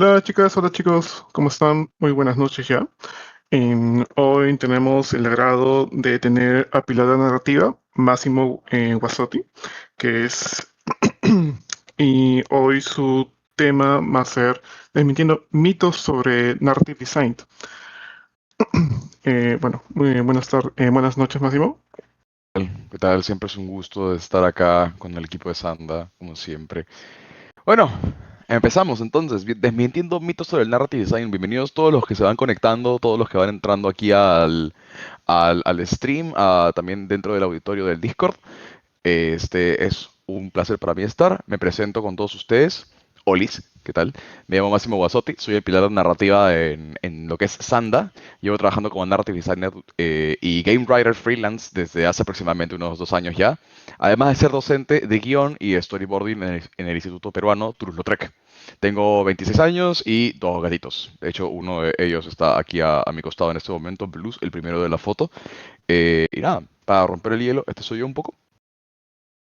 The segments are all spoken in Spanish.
Hola chicas, hola chicos, ¿cómo están? Muy buenas noches ya. Hoy tenemos el agrado de tener a Pilar de Narrativa, Máximo Guasotti, que es... y hoy su tema va a ser desmintiendo mitos sobre Narrative Design. Bueno, muy buenas noches Máximo. ¿Qué tal? Siempre es un gusto estar acá con el equipo de Sanda, como siempre. Bueno, empezamos entonces, desmintiendo mitos sobre el narrative design. Bienvenidos todos los que se van conectando, todos los que van entrando aquí al stream, también dentro del auditorio del Discord. Este es un placer para mí estar. Me presento con todos ustedes. Olis, ¿qué tal? Me llamo Máximo Guasotti, soy el pilar de narrativa en lo que es Sanda. Llevo trabajando como narrative designer y game writer freelance desde hace aproximadamente unos 2 años ya. Además de ser docente de guión y storyboarding en el Instituto Peruano Toulouse-Lautrec. Tengo 26 años y dos gatitos. De hecho, uno de ellos está aquí a mi costado en este momento, Blues, el primero de la foto. Y nada, para romper el hielo, este soy yo un poco.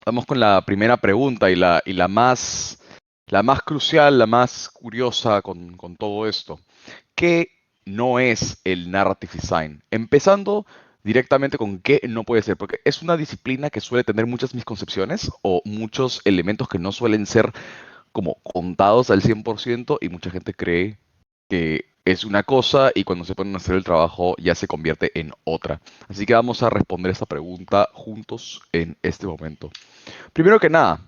Vamos con la primera pregunta y la más crucial, la más curiosa con todo esto. ¿Qué no es el narrative design? Empezando directamente con qué no puede ser, porque es una disciplina que suele tener muchas misconcepciones o muchos elementos que no suelen ser como contados al 100% y mucha gente cree que es una cosa y cuando se ponen a hacer el trabajo ya se convierte en otra. Así que vamos a responder esta pregunta juntos en este momento. Primero que nada,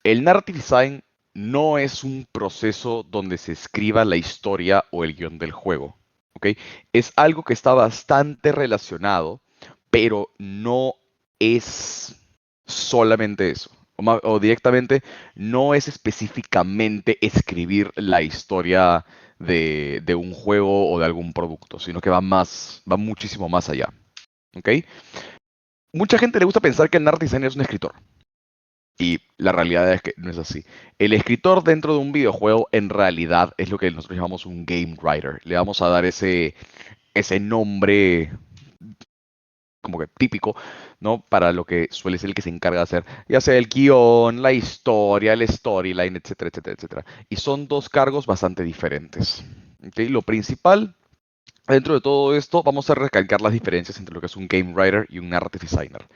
el narrative design no es un proceso donde se escriba la historia o el guión del juego, ¿ok? Es algo que está bastante relacionado, pero no es solamente eso. O directamente, no es específicamente escribir la historia de un juego o de algún producto, sino que va muchísimo más allá, ¿ok? Mucha gente le gusta pensar que el narrative designer es un escritor. Y la realidad es que no es así. El escritor dentro de un videojuego en realidad es lo que nosotros llamamos un game writer. Le vamos a dar ese nombre como que típico, ¿no? Para lo que suele ser el que se encarga de hacer, ya sea el guión, la historia, el storyline, etcétera, etcétera, etcétera. Y son dos cargos bastante diferentes. ¿Ok? Lo principal dentro de todo esto, vamos a recalcar las diferencias entre lo que es un game writer y un narrative designer.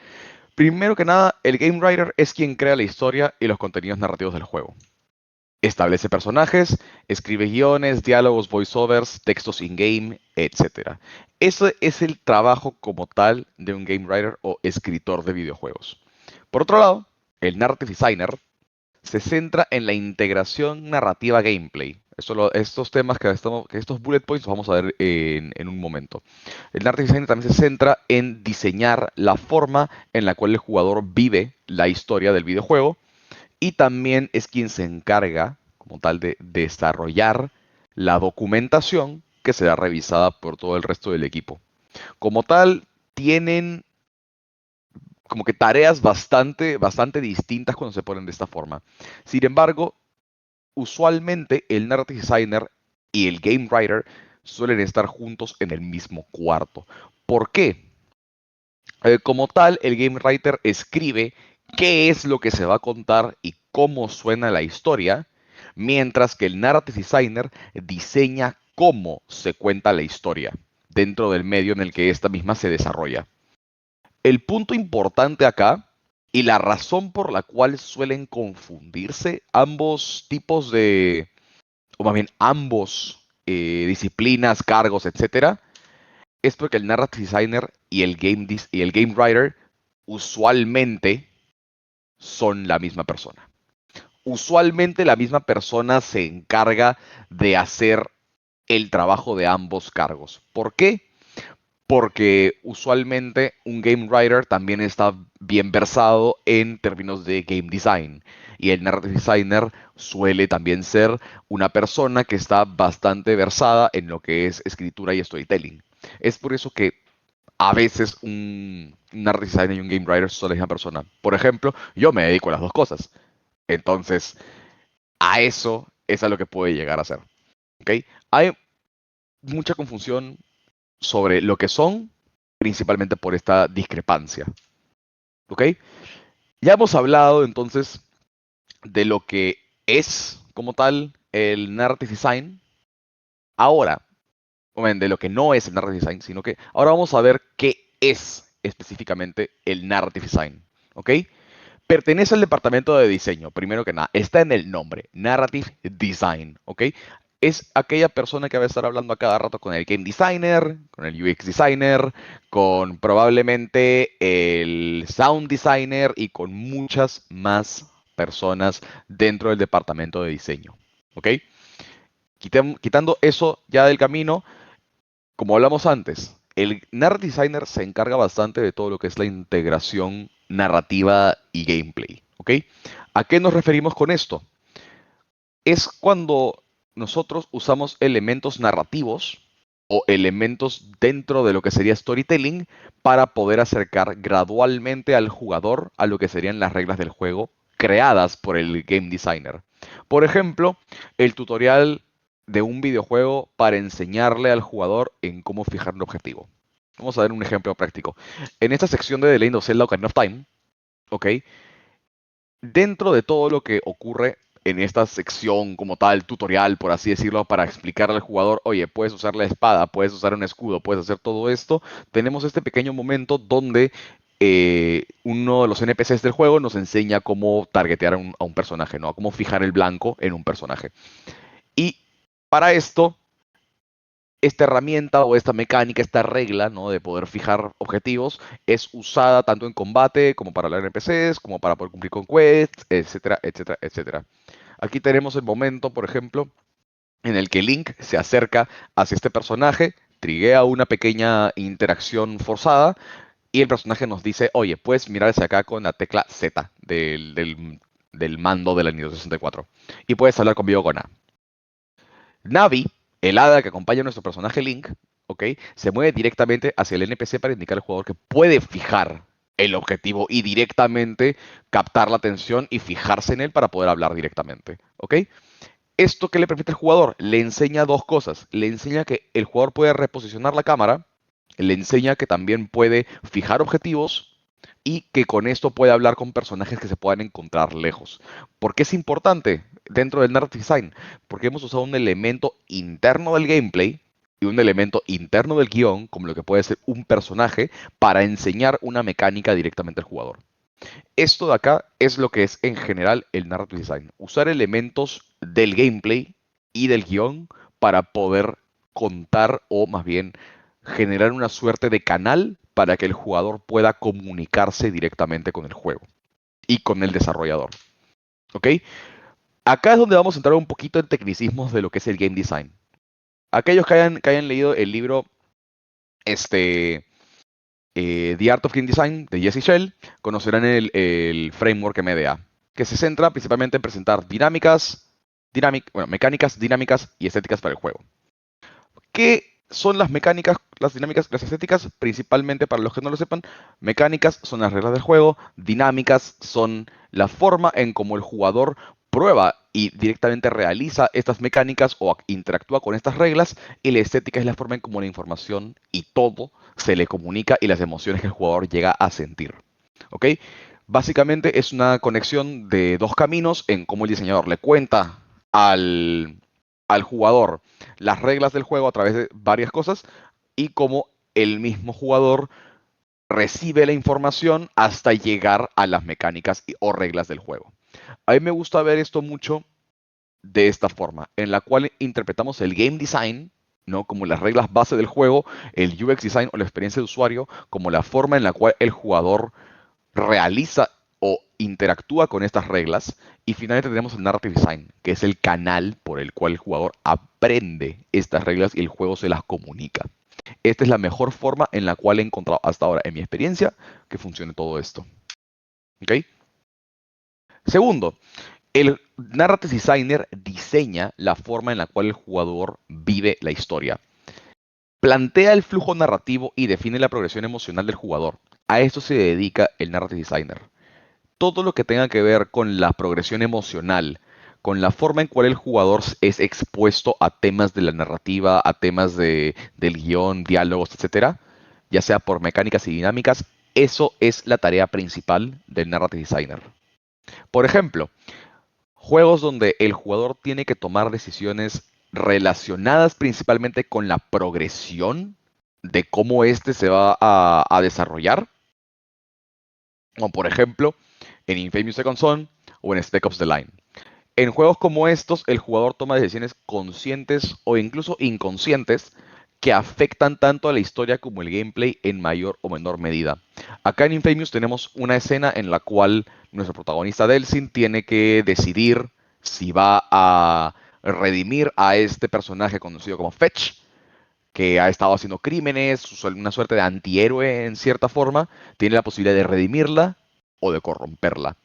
Primero que nada, el game writer es quien crea la historia y los contenidos narrativos del juego. Establece personajes, escribe guiones, diálogos, voiceovers, textos in-game, etc. Ese es el trabajo como tal de un game writer o escritor de videojuegos. Por otro lado, el narrative designer se centra en la integración narrativa gameplay. Estos temas que estos bullet points los vamos a ver en un momento. El narrative designer también se centra en diseñar la forma en la cual el jugador vive la historia del videojuego y también es quien se encarga, como tal, de desarrollar la documentación que será revisada por todo el resto del equipo. Como tal, tienen como que tareas bastante distintas cuando se ponen de esta forma. Sin embargo, usualmente el narrative designer y el game writer suelen estar juntos en el mismo cuarto. ¿Por qué? Como tal, el game writer escribe qué es lo que se va a contar y cómo suena la historia, mientras que el narrative designer diseña cómo se cuenta la historia dentro del medio en el que esta misma se desarrolla. El punto importante acá y la razón por la cual suelen confundirse ambos tipos o más bien ambos disciplinas, cargos, etcétera, es porque el narrative designer y el game writer usualmente son la misma persona. Usualmente la misma persona se encarga de hacer el trabajo de ambos cargos. ¿Por qué? Porque usualmente un game writer también está bien versado en términos de game design. Y el narrative designer suele también ser una persona que está bastante versada en lo que es escritura y storytelling. Es por eso que a veces un art designer y un game writer son la misma persona. Por ejemplo, yo me dedico a las dos cosas. Entonces, a eso es a lo que puede llegar a ser. ¿Ok? Hay mucha confusión sobre lo que son, principalmente por esta discrepancia. ¿Ok? Ya hemos hablado entonces de lo que es como tal el narrative design. Ahora, bueno, de lo que no es el Narrative Design, sino que ahora vamos a ver qué es específicamente el Narrative Design. ¿Ok? Pertenece al departamento de diseño, primero que nada. Está en el nombre, Narrative Design, ¿ok? Es aquella persona que va a estar hablando a cada rato con el game designer, con el UX designer, con probablemente el sound designer y con muchas más personas dentro del departamento de diseño, ¿ok? Quitando eso ya del camino, como hablamos antes, el narrative designer se encarga bastante de todo lo que es la integración narrativa y gameplay, ¿ok? ¿A qué nos referimos con esto? Es cuando nosotros usamos elementos narrativos o elementos dentro de lo que sería storytelling para poder acercar gradualmente al jugador a lo que serían las reglas del juego creadas por el game designer. Por ejemplo, el tutorial de un videojuego para enseñarle al jugador en cómo fijar un objetivo. Vamos a ver un ejemplo práctico. En esta sección de The Legend of Zelda Ocarina of Time, ¿ok? Dentro de todo lo que ocurre en esta sección como tal, tutorial, por así decirlo, para explicarle al jugador, oye, puedes usar la espada, puedes usar un escudo, puedes hacer todo esto, tenemos este pequeño momento donde uno de los NPCs del juego nos enseña cómo targetear a un personaje, ¿no? A cómo fijar el blanco en un personaje. Y para esto esta herramienta o esta mecánica, esta regla, ¿no? De poder fijar objetivos, es usada tanto en combate como para los NPCs, como para poder cumplir con quests, etcétera, etcétera, etcétera. Aquí tenemos el momento, por ejemplo, en el que Link se acerca hacia este personaje, triguea una pequeña interacción forzada y el personaje nos dice, oye, puedes mirar hacia acá con la tecla Z del mando de la Nintendo 64 y puedes hablar conmigo con A. Navi, el hada que acompaña a nuestro personaje Link, ¿ok? Se mueve directamente hacia el NPC para indicar al jugador que puede fijar el objetivo y directamente captar la atención y fijarse en él para poder hablar directamente, ¿ok? ¿Esto qué le permite al jugador? Le enseña dos cosas. Le enseña que el jugador puede reposicionar la cámara, le enseña que también puede fijar objetivos y que con esto puede hablar con personajes que se puedan encontrar lejos. ¿Por qué es importante dentro del Narrative Design? Porque hemos usado un elemento interno del gameplay y un elemento interno del guión, como lo que puede ser un personaje, para enseñar una mecánica directamente al jugador. Esto de acá es lo que es en general el Narrative Design. Usar elementos del gameplay y del guión para poder contar o más bien generar una suerte de canal para que el jugador pueda comunicarse directamente con el juego y con el desarrollador. ¿Ok? Acá es donde vamos a entrar un poquito en tecnicismos de lo que es el game design. Aquellos que hayan leído el libro este, The Art of Game Design de Jesse Shell conocerán el framework MDA, que se centra principalmente en presentar mecánicas, dinámicas y estéticas para el juego. ¿Qué son las mecánicas, las dinámicas, las estéticas? Principalmente para los que no lo sepan, mecánicas son las reglas del juego, dinámicas son la forma en cómo el jugador prueba y directamente realiza estas mecánicas o interactúa con estas reglas, y la estética es la forma en cómo la información y todo se le comunica y las emociones que el jugador llega a sentir. ¿Ok? Básicamente es una conexión de dos caminos en cómo el diseñador le cuenta al jugador las reglas del juego a través de varias cosas y cómo el mismo jugador recibe la información hasta llegar a las mecánicas o reglas del juego. A mí me gusta ver esto mucho de esta forma, en la cual interpretamos el game design, ¿no? Como las reglas base del juego, el UX design o la experiencia de usuario, como la forma en la cual el jugador realiza o interactúa con estas reglas. Y finalmente tenemos el Narrative Design, que es el canal por el cual el jugador aprende estas reglas y el juego se las comunica. Esta es la mejor forma en la cual he encontrado hasta ahora, en mi experiencia, que funcione todo esto. ¿Ok? Segundo, el Narrative Designer diseña la forma en la cual el jugador vive la historia. Plantea el flujo narrativo y define la progresión emocional del jugador. A esto se dedica el Narrative Designer. Todo lo que tenga que ver con la progresión emocional, con la forma en cual el jugador es expuesto a temas de la narrativa, a temas del guión, diálogos, etcétera, ya sea por mecánicas y dinámicas, eso es la tarea principal del Narrative Designer. Por ejemplo, juegos donde el jugador tiene que tomar decisiones relacionadas principalmente con la progresión de cómo este se va a desarrollar. Como por ejemplo, en Infamous Second Son o en Spec Ops The Line. En juegos como estos, el jugador toma decisiones conscientes o incluso inconscientes que afectan tanto a la historia como el gameplay en mayor o menor medida. Acá en Infamous tenemos una escena en la cual nuestro protagonista Delsin tiene que decidir si va a redimir a este personaje conocido como Fetch, que ha estado haciendo crímenes, una suerte de antihéroe en cierta forma, tiene la posibilidad de redimirla o de corromperla.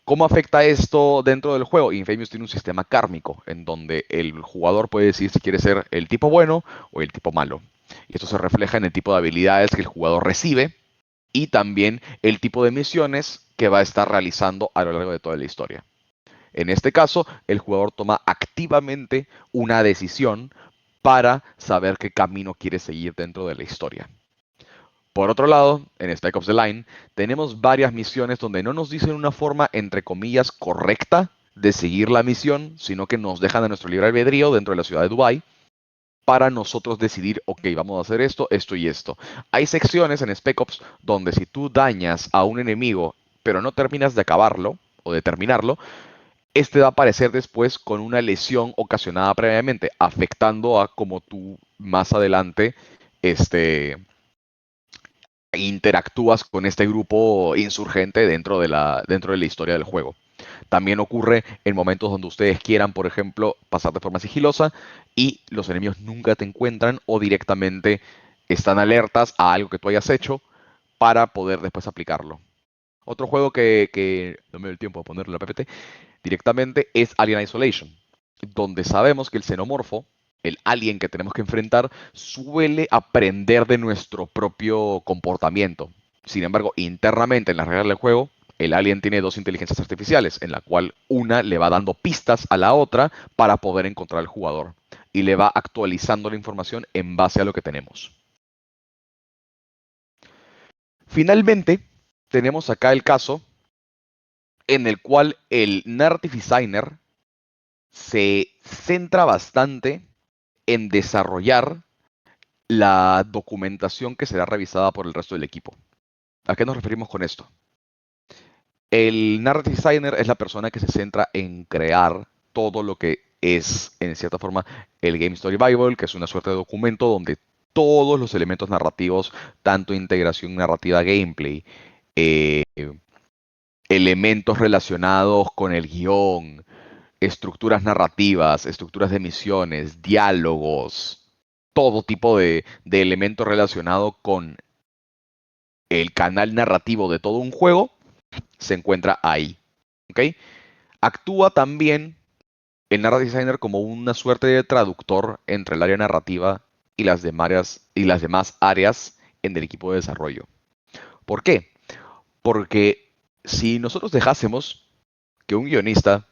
¿Cómo afecta esto dentro del juego? Infamous tiene un sistema kármico en donde el jugador puede decidir si quiere ser el tipo bueno o el tipo malo. Y esto se refleja en el tipo de habilidades que el jugador recibe y también el tipo de misiones que va a estar realizando a lo largo de toda la historia. En este caso, el jugador toma activamente una decisión para saber qué camino quiere seguir dentro de la historia. Por otro lado, en Spec Ops The Line, tenemos varias misiones donde no nos dicen una forma, entre comillas, correcta de seguir la misión, sino que nos dejan a nuestro libre albedrío dentro de la ciudad de Dubai para nosotros decidir, ok, vamos a hacer esto, esto y esto. Hay secciones en Spec Ops donde si tú dañas a un enemigo, pero no terminas de acabarlo o de terminarlo, este va a aparecer después con una lesión ocasionada previamente, afectando a cómo tú más adelante interactúas con este grupo insurgente dentro de la historia del juego. También ocurre en momentos donde ustedes quieran, por ejemplo, pasar de forma sigilosa y los enemigos nunca te encuentran o directamente están alertas a algo que tú hayas hecho para poder después aplicarlo. Otro juego que no me dio el tiempo de ponerlo en la PPT directamente es Alien Isolation, donde sabemos que el xenomorfo, el alien que tenemos que enfrentar, suele aprender de nuestro propio comportamiento. Sin embargo, internamente en las reglas del juego, el alien tiene dos inteligencias artificiales, en la cual una le va dando pistas a la otra para poder encontrar al jugador y le va actualizando la información en base a lo que tenemos. Finalmente, tenemos acá el caso en el cual el Narrative Designer se centra bastante en desarrollar la documentación que será revisada por el resto del equipo. ¿A qué nos referimos con esto? El Narrative Designer es la persona que se centra en crear todo lo que es, en cierta forma, el Game Story Bible, que es una suerte de documento donde todos los elementos narrativos, tanto integración narrativa gameplay, eh, elementos relacionados con el guión, estructuras narrativas, estructuras de misiones, diálogos, todo tipo de elemento relacionado con el canal narrativo de todo un juego, se encuentra ahí. ¿Ok? Actúa también el Narrative Designer como una suerte de traductor entre el área narrativa y las demás áreas en el equipo de desarrollo. ¿Por qué? Porque si nosotros dejásemos que un guionista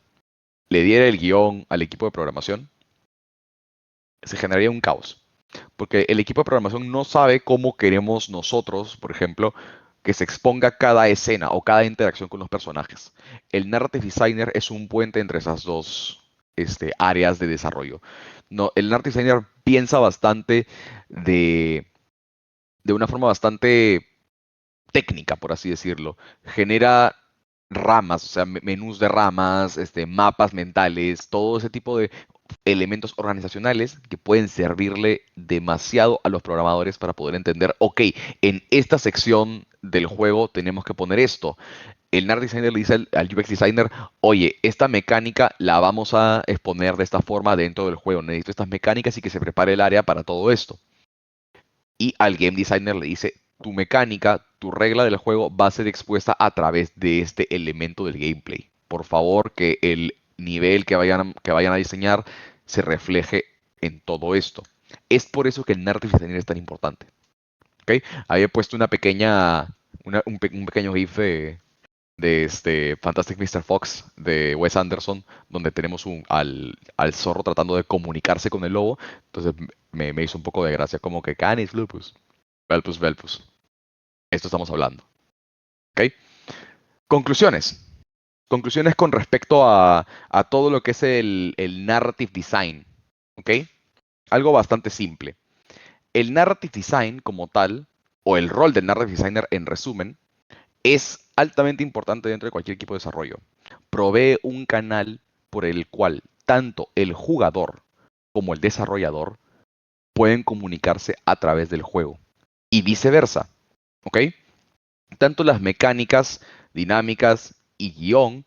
le diera el guión al equipo de programación, se generaría un caos. Porque el equipo de programación no sabe cómo queremos nosotros, por ejemplo, que se exponga cada escena o cada interacción con los personajes. El Narrative Designer es un puente entre esas dos áreas de desarrollo. No, el Narrative Designer piensa bastante de, de una forma bastante técnica, por así decirlo. Genera ramas, o sea, menús de ramas, mapas mentales, todo ese tipo de elementos organizacionales que pueden servirle demasiado a los programadores para poder entender, ok, en esta sección del juego tenemos que poner esto. El NAR Designer le dice al UX Designer, oye, esta mecánica la vamos a exponer de esta forma dentro del juego. Necesito estas mecánicas y que se prepare el área para todo esto. Y al Game Designer le dice, tu mecánica, tu regla del juego va a ser expuesta a través de este elemento del gameplay. Por favor, que el nivel que vayan a diseñar se refleje en todo esto. Es por eso que el Narrative Designer es tan importante. ¿Ok? Había puesto un pequeño GIF de este Fantastic Mr. Fox de Wes Anderson, donde tenemos al zorro tratando de comunicarse con el lobo. Entonces me hizo un poco de gracia, como que Canis Lupus, Velpus Velpus. Esto estamos hablando. ¿Ok? Conclusiones. Conclusiones con respecto a todo lo que es el narrative design. ¿ok? Algo bastante simple. El narrative design como tal, o el rol del narrative designer en resumen, es altamente importante dentro de cualquier equipo de desarrollo. Provee un canal por el cual tanto el jugador como el desarrollador pueden comunicarse a través del juego y viceversa, ¿ok? Tanto las mecánicas, dinámicas y guión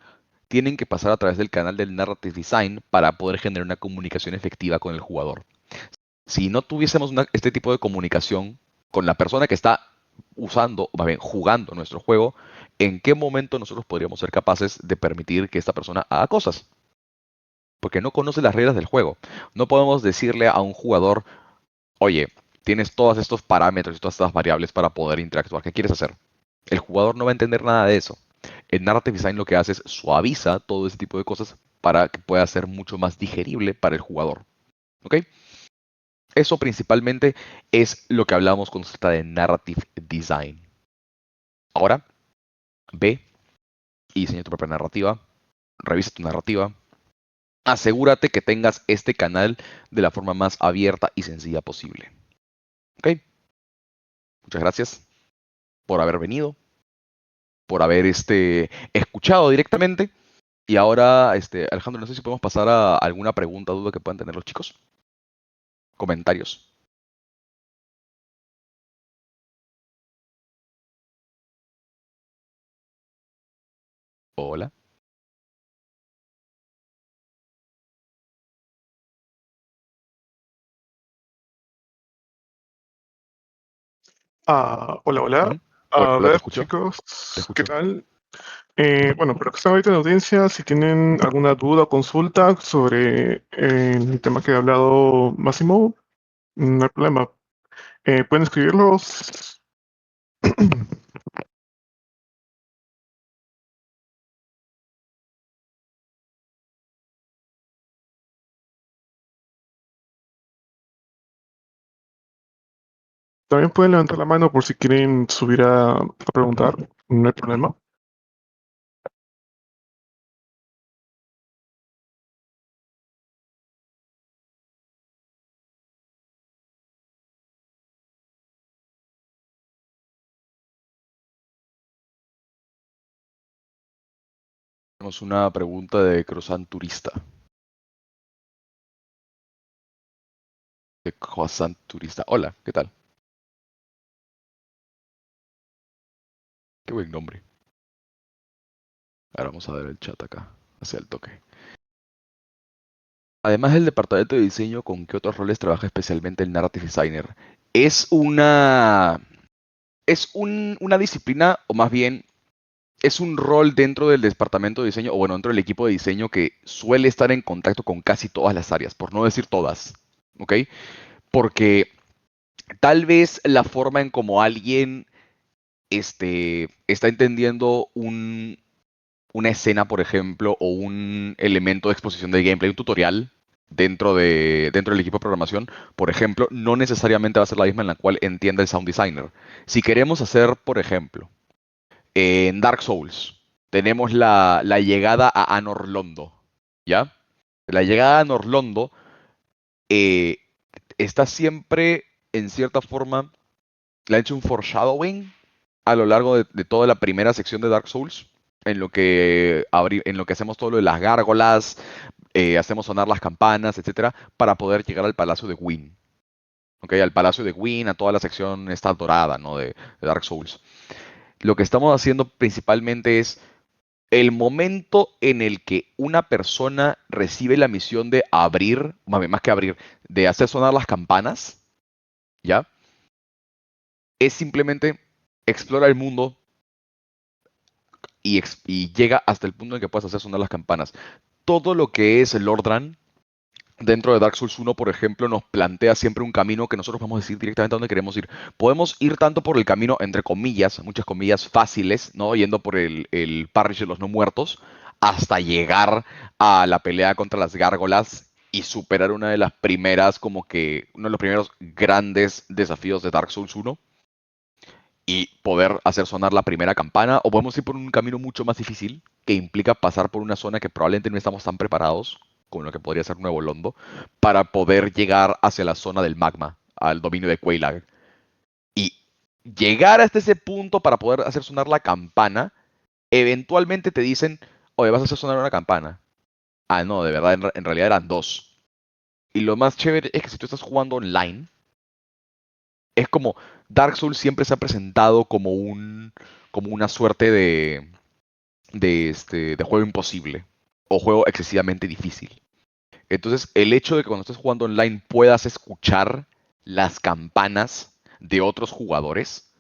tienen que pasar a través del canal del narrative design para poder generar una comunicación efectiva con el jugador. Si no tuviésemos este tipo de comunicación con la persona que está usando, o más bien jugando nuestro juego, ¿en qué momento nosotros podríamos ser capaces de permitir que esta persona haga cosas? Porque no conoce las reglas del juego. No podemos decirle a un jugador, oye, tienes todos estos parámetros y todas estas variables para poder interactuar. ¿Qué quieres hacer? El jugador no va a entender nada de eso. El Narrative Design lo que hace es suaviza todo ese tipo de cosas para que pueda ser mucho más digerible para el jugador. ¿Ok? Eso principalmente es lo que hablamos cuando se trata de Narrative Design. Ahora, ve y diseña tu propia narrativa. Revisa tu narrativa. Asegúrate que tengas este canal de la forma más abierta y sencilla posible. ¿Ok? Muchas gracias por haber venido, por haber escuchado directamente. Y ahora, Alejandro, no sé si podemos pasar a alguna pregunta o duda que puedan tener los chicos. Comentarios. Hola. Hola, hola. Ujú. A Hola, te ver, escucho. chicos, Te ¿qué escucho. tal? Bueno, pero que están ahorita en la audiencia, si tienen alguna duda o consulta sobre el tema que ha hablado Máximo, no hay problema. Pueden escribirlos. También pueden levantar la mano por si quieren subir a preguntar, no hay problema. Tenemos una pregunta de Croissant Turista. De Croissant Turista. Hola, ¿qué tal? Qué buen nombre. Ahora vamos a ver el chat acá, hacia el toque. Además del departamento de diseño, ¿con qué otros roles trabaja especialmente el Narrative Designer? Es una, una disciplina, o más bien, es un rol dentro del departamento de diseño, o bueno, dentro del equipo de diseño que suele estar en contacto con casi todas las áreas, por no decir todas, ¿ok? Porque tal vez la forma en como alguien está entendiendo una escena, por ejemplo, o un elemento de exposición de gameplay, un tutorial dentro del equipo de programación, por ejemplo, no necesariamente va a ser la misma en la cual entienda el sound designer. Si queremos hacer, por ejemplo, en Dark Souls, tenemos la llegada a Anor Londo, ¿ya? La llegada a Anor Londo eh, está siempre, en cierta forma, le han hecho un foreshadowing a lo largo de toda la primera sección de Dark Souls, en lo que hacemos todo lo de las gárgolas, hacemos sonar las campanas, etcétera, para poder llegar al Palacio de Gwyn. ¿Ok? Al Palacio de Gwyn, a toda la sección esta dorada, ¿no? De Dark Souls. Lo que estamos haciendo principalmente es el momento en el que una persona recibe la misión de abrir, más que abrir, de hacer sonar las campanas, ¿ya? Es simplemente explora el mundo y llega hasta el punto en que puedes hacer sonar las campanas. Todo lo que es el Lordran dentro de Dark Souls 1, por ejemplo, nos plantea siempre un camino que nosotros vamos a decir directamente a dónde queremos ir. Podemos ir tanto por el camino, entre comillas, muchas comillas fáciles, ¿no? Yendo por el Parish de los No Muertos, hasta llegar a la pelea contra las gárgolas y superar una de las primeras, como que, uno de los primeros grandes desafíos de Dark Souls 1 y poder hacer sonar la primera campana, o podemos ir por un camino mucho más difícil que implica pasar por una zona que probablemente no estamos tan preparados, como lo que podría ser Nuevo Londo, para poder llegar hacia la zona del magma, al dominio de Quelaag. Y llegar hasta ese punto para poder hacer sonar la campana, eventualmente te dicen, oye, vas a hacer sonar una campana. Ah, no, de verdad, en realidad eran dos. Y lo más chévere es que si tú estás jugando online, es como Dark Souls siempre se ha presentado como una suerte de juego imposible o juego excesivamente difícil. Entonces, el hecho de que cuando estés jugando online puedas escuchar las campanas de otros jugadores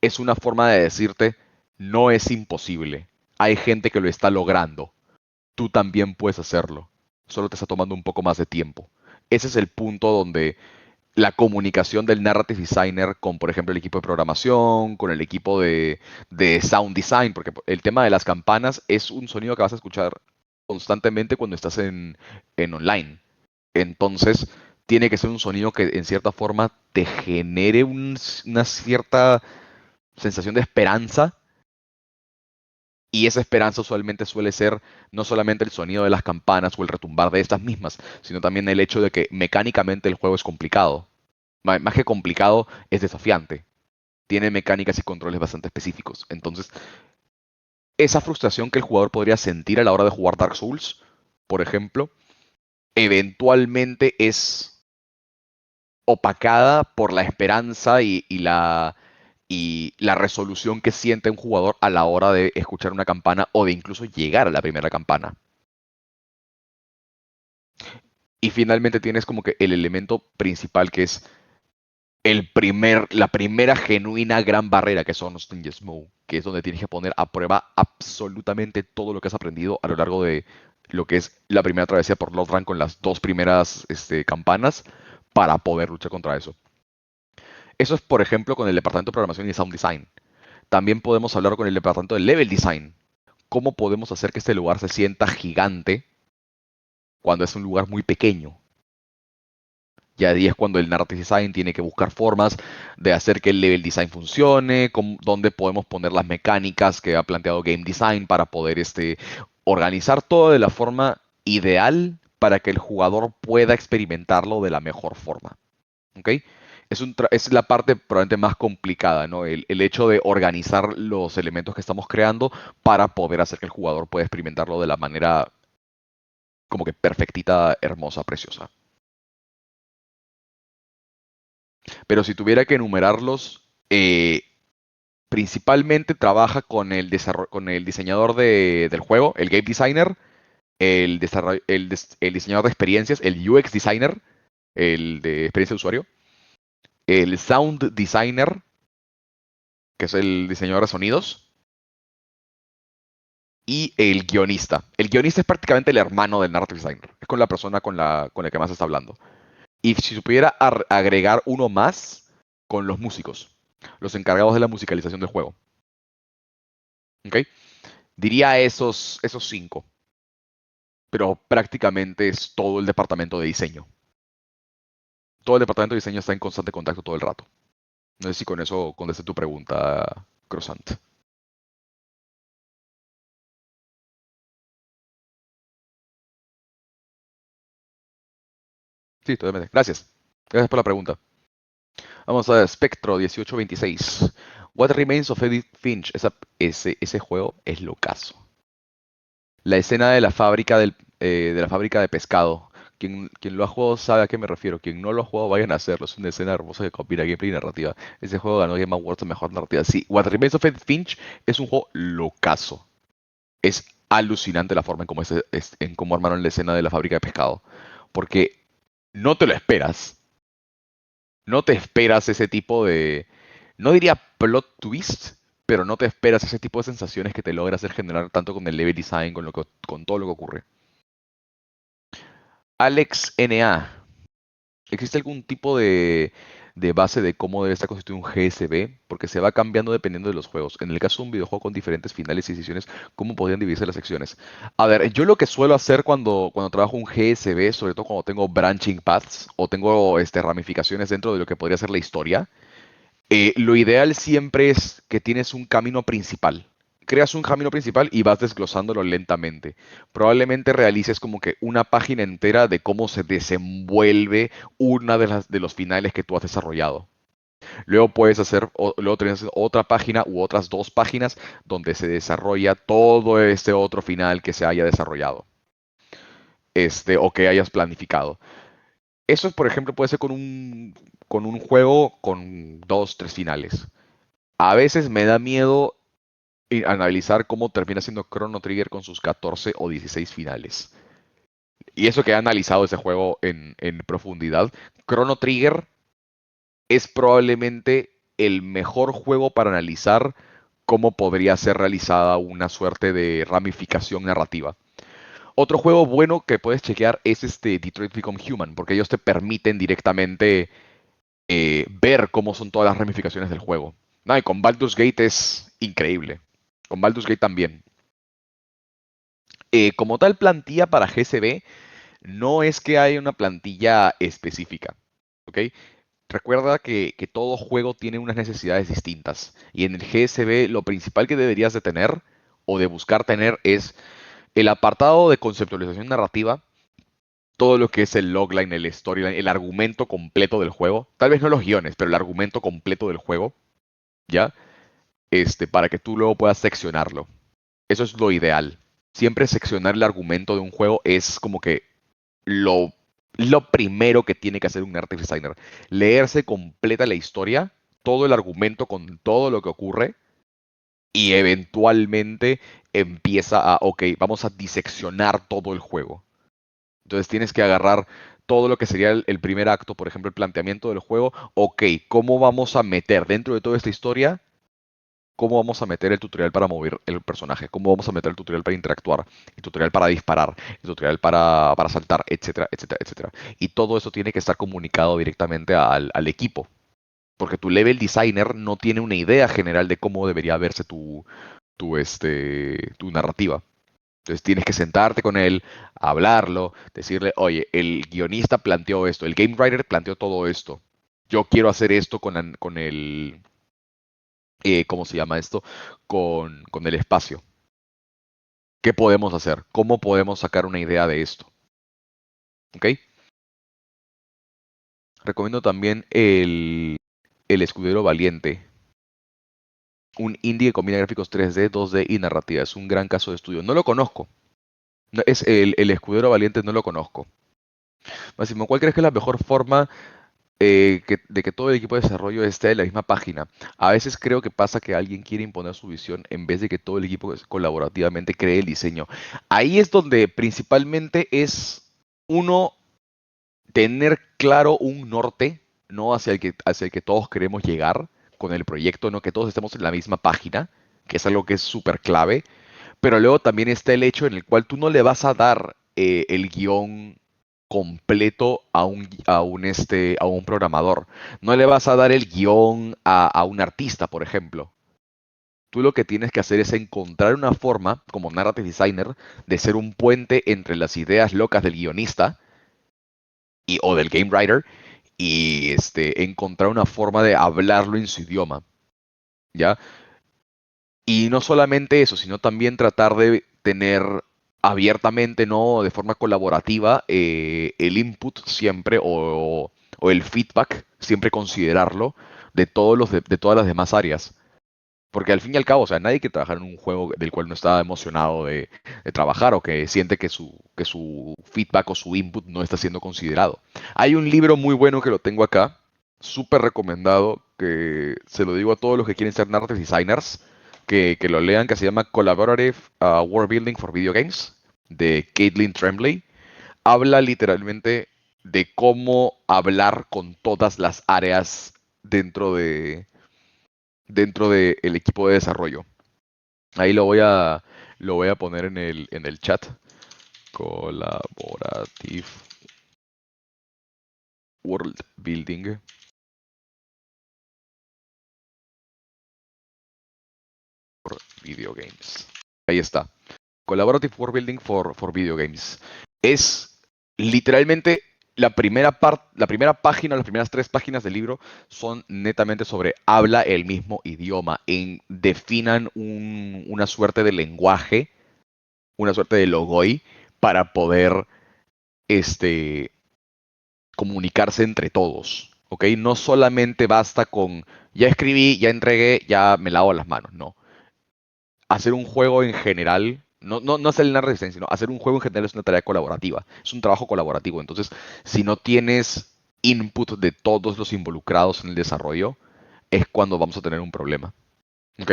es una forma de decirte, no es imposible. Hay gente que lo está logrando. Tú también puedes hacerlo. Solo te está tomando un poco más de tiempo. Ese es el punto donde la comunicación del narrative designer con, por ejemplo, el equipo de programación, con el equipo de sound design, porque el tema de las campanas es un sonido que vas a escuchar constantemente cuando estás en online. Entonces, tiene que ser un sonido que en cierta forma te genere una cierta sensación de esperanza. Y esa esperanza usualmente suele ser no solamente el sonido de las campanas o el retumbar de estas mismas, sino también el hecho de que mecánicamente el juego es complicado. Más que complicado, es desafiante. Tiene mecánicas y controles bastante específicos. Entonces, esa frustración que el jugador podría sentir a la hora de jugar Dark Souls, por ejemplo, eventualmente es opacada por la esperanza y la resolución que siente un jugador a la hora de escuchar una campana o de incluso llegar a la primera campana. Y finalmente tienes como que el elemento principal que es la primera genuina gran barrera que son los Ninja Smoke, que es donde tienes que poner a prueba absolutamente todo lo que has aprendido a lo largo de lo que es la primera travesía por Lodran con las dos primeras campanas para poder luchar contra eso. Eso es, por ejemplo, con el departamento de programación y sound design. También podemos hablar con el departamento de level design. ¿Cómo podemos hacer que este lugar se sienta gigante cuando es un lugar muy pequeño? Y ahí es cuando el narrative design tiene que buscar formas de hacer que el level design funcione, dónde podemos poner las mecánicas que ha planteado game design para poder organizar todo de la forma ideal para que el jugador pueda experimentarlo de la mejor forma. ¿Ok? Es la parte probablemente más complicada, ¿no? El hecho de organizar los elementos que estamos creando para poder hacer que el jugador pueda experimentarlo de la manera como que perfectita, hermosa, preciosa. Pero si tuviera que enumerarlos, principalmente trabaja con el diseñador del juego, el game designer, el diseñador de experiencias, el UX designer, el de experiencia de usuario, el sound designer, que es el diseñador de sonidos, y el guionista. El guionista es prácticamente el hermano del narrative designer. Es con la persona con la que más está hablando. Y si se pudiera agregar uno más, con los músicos, los encargados de la musicalización del juego. ¿Ok? Diría esos cinco, pero prácticamente es todo el departamento de diseño. Todo el departamento de diseño está en constante contacto todo el rato. No sé si con eso contesté tu pregunta, Croissant. Sí, totalmente. Gracias. Gracias por la pregunta. Vamos a ver, Spectro 1826. What Remains of Edith Finch. Ese juego es locazo. La escena de la fábrica de pescado. Quien lo ha jugado sabe a qué me refiero. Quien no lo ha jugado, vayan a hacerlo. Es una escena hermosa que combina gameplay y narrativa. Ese juego ganó Game Awards de mejor narrativa. Sí, What Remains of Edith Finch es un juego locazo. Es alucinante la forma en cómo armaron la escena de la fábrica de pescado. Porque no te lo esperas. No te esperas ese tipo de, no diría plot twist, pero no te esperas ese tipo de sensaciones que te logra hacer generar tanto con el level design, con todo lo que ocurre. Alex NA, ¿existe algún tipo de base de cómo debe estar constituido un GSB? Porque se va cambiando dependiendo de los juegos. En el caso de un videojuego con diferentes finales y decisiones, ¿cómo podrían dividirse las secciones? A ver, yo lo que suelo hacer cuando trabajo un GSB, sobre todo cuando tengo branching paths o tengo ramificaciones dentro de lo que podría ser la historia, lo ideal siempre es que tienes un camino principal, creas un camino principal y vas desglosándolo lentamente. Probablemente realices como que una página entera de cómo se desenvuelve una de los finales que tú has desarrollado. Luego puedes hacer, luego tienes otra página u otras dos páginas donde se desarrolla todo este otro final que se haya desarrollado, o que hayas planificado. Eso, por ejemplo, puede ser con un juego con dos, tres finales. A veces me da miedo analizar cómo termina siendo Chrono Trigger con sus 14 o 16 finales. Y eso que he analizado ese juego en profundidad, Chrono Trigger es probablemente el mejor juego para analizar cómo podría ser realizada una suerte de ramificación narrativa. Otro juego bueno que puedes chequear es Detroit Become Human, porque ellos te permiten directamente ver cómo son todas las ramificaciones del juego. No, y con Baldur's Gate es increíble. Con Baldur's Gate también. Como tal plantilla para GCB, no es que haya una plantilla específica. ¿Ok? Recuerda que todo juego tiene unas necesidades distintas. Y en el GSB lo principal que deberías de tener o de buscar tener es el apartado de conceptualización narrativa, todo lo que es el logline, el storyline, el argumento completo del juego. Tal vez no los guiones, pero el argumento completo del juego, ¿ya? Para que tú luego puedas seccionarlo. Eso es lo ideal. Siempre seccionar el argumento de un juego es como que lo, lo primero que tiene que hacer un narrative designer. Leerse completa la historia, todo el argumento con todo lo que ocurre y eventualmente empieza a, ok, vamos a diseccionar todo el juego. Entonces tienes que agarrar todo lo que sería el primer acto, por ejemplo, el planteamiento del juego. Ok, ¿cómo vamos a meter dentro de toda esta historia? ¿Cómo vamos a meter el tutorial para mover el personaje? ¿Cómo vamos a meter el tutorial para interactuar? El tutorial para disparar, el tutorial para saltar, etcétera, etcétera, etcétera. Y todo eso tiene que estar comunicado directamente al equipo. Porque tu level designer no tiene una idea general de cómo debería verse tu narrativa. Entonces tienes que sentarte con él, hablarlo, decirle, oye, el guionista planteó esto, el game writer planteó todo esto. Yo quiero hacer esto con el, ¿cómo se llama esto? Con el espacio. ¿Qué podemos hacer? ¿Cómo podemos sacar una idea de esto? ¿Ok? Recomiendo también el Escudero Valiente, un indie que combina gráficos 3D, 2D y narrativa. Es un gran caso de estudio. No lo conozco. Es el Escudero Valiente, no lo conozco. Máximo, ¿cuál crees que es la mejor forma de que todo el equipo de desarrollo esté en la misma página? A veces creo que pasa que alguien quiere imponer su visión en vez de que todo el equipo colaborativamente cree el diseño. Ahí es donde principalmente es uno tener claro un norte, ¿no? Hacia el que todos queremos llegar con el proyecto, ¿no? Que todos estemos en la misma página, que es algo que es súper clave. Pero luego también está el hecho en el cual tú no le vas a dar el guión completo a un programador. No le vas a dar el guión a un artista, por ejemplo. Tú lo que tienes que hacer es encontrar una forma, como narrative designer, de ser un puente entre las ideas locas del guionista o del game writer y encontrar una forma de hablarlo en su idioma, ¿ya? Y no solamente eso, sino también tratar de tener abiertamente, ¿no? De forma colaborativa, el input siempre o el feedback, siempre considerarlo de todas las demás áreas. Porque al fin y al cabo, o sea, nadie quiere trabajar en un juego del cual no está emocionado de trabajar o que siente que su feedback o su input no está siendo considerado. Hay un libro muy bueno que lo tengo acá, súper recomendado, que se lo digo a todos los que quieren ser narrative designers, que lo lean, que se llama Collaborative World Building for Video Games, de Caitlin Tremblay. Habla literalmente de cómo hablar con todas las áreas dentro dentro del equipo de desarrollo. Ahí lo voy a poner en el chat. Collaborative World Building for Video Games. Ahí está. Collaborative World Building for Video Games. Es literalmente la primera página, las primeras 3 páginas del libro son netamente sobre habla el mismo idioma, definan una suerte de lenguaje, una suerte de logoi para poder este, comunicarse entre todos, ¿ok? No solamente basta con ya escribí, ya entregué, ya me lavo las manos, no. Hacer un juego en general, no hacer el resistencia, sino hacer un juego en general es una tarea colaborativa, es un trabajo colaborativo. Entonces, si no tienes input de todos los involucrados en el desarrollo, es cuando vamos a tener un problema, ¿ok?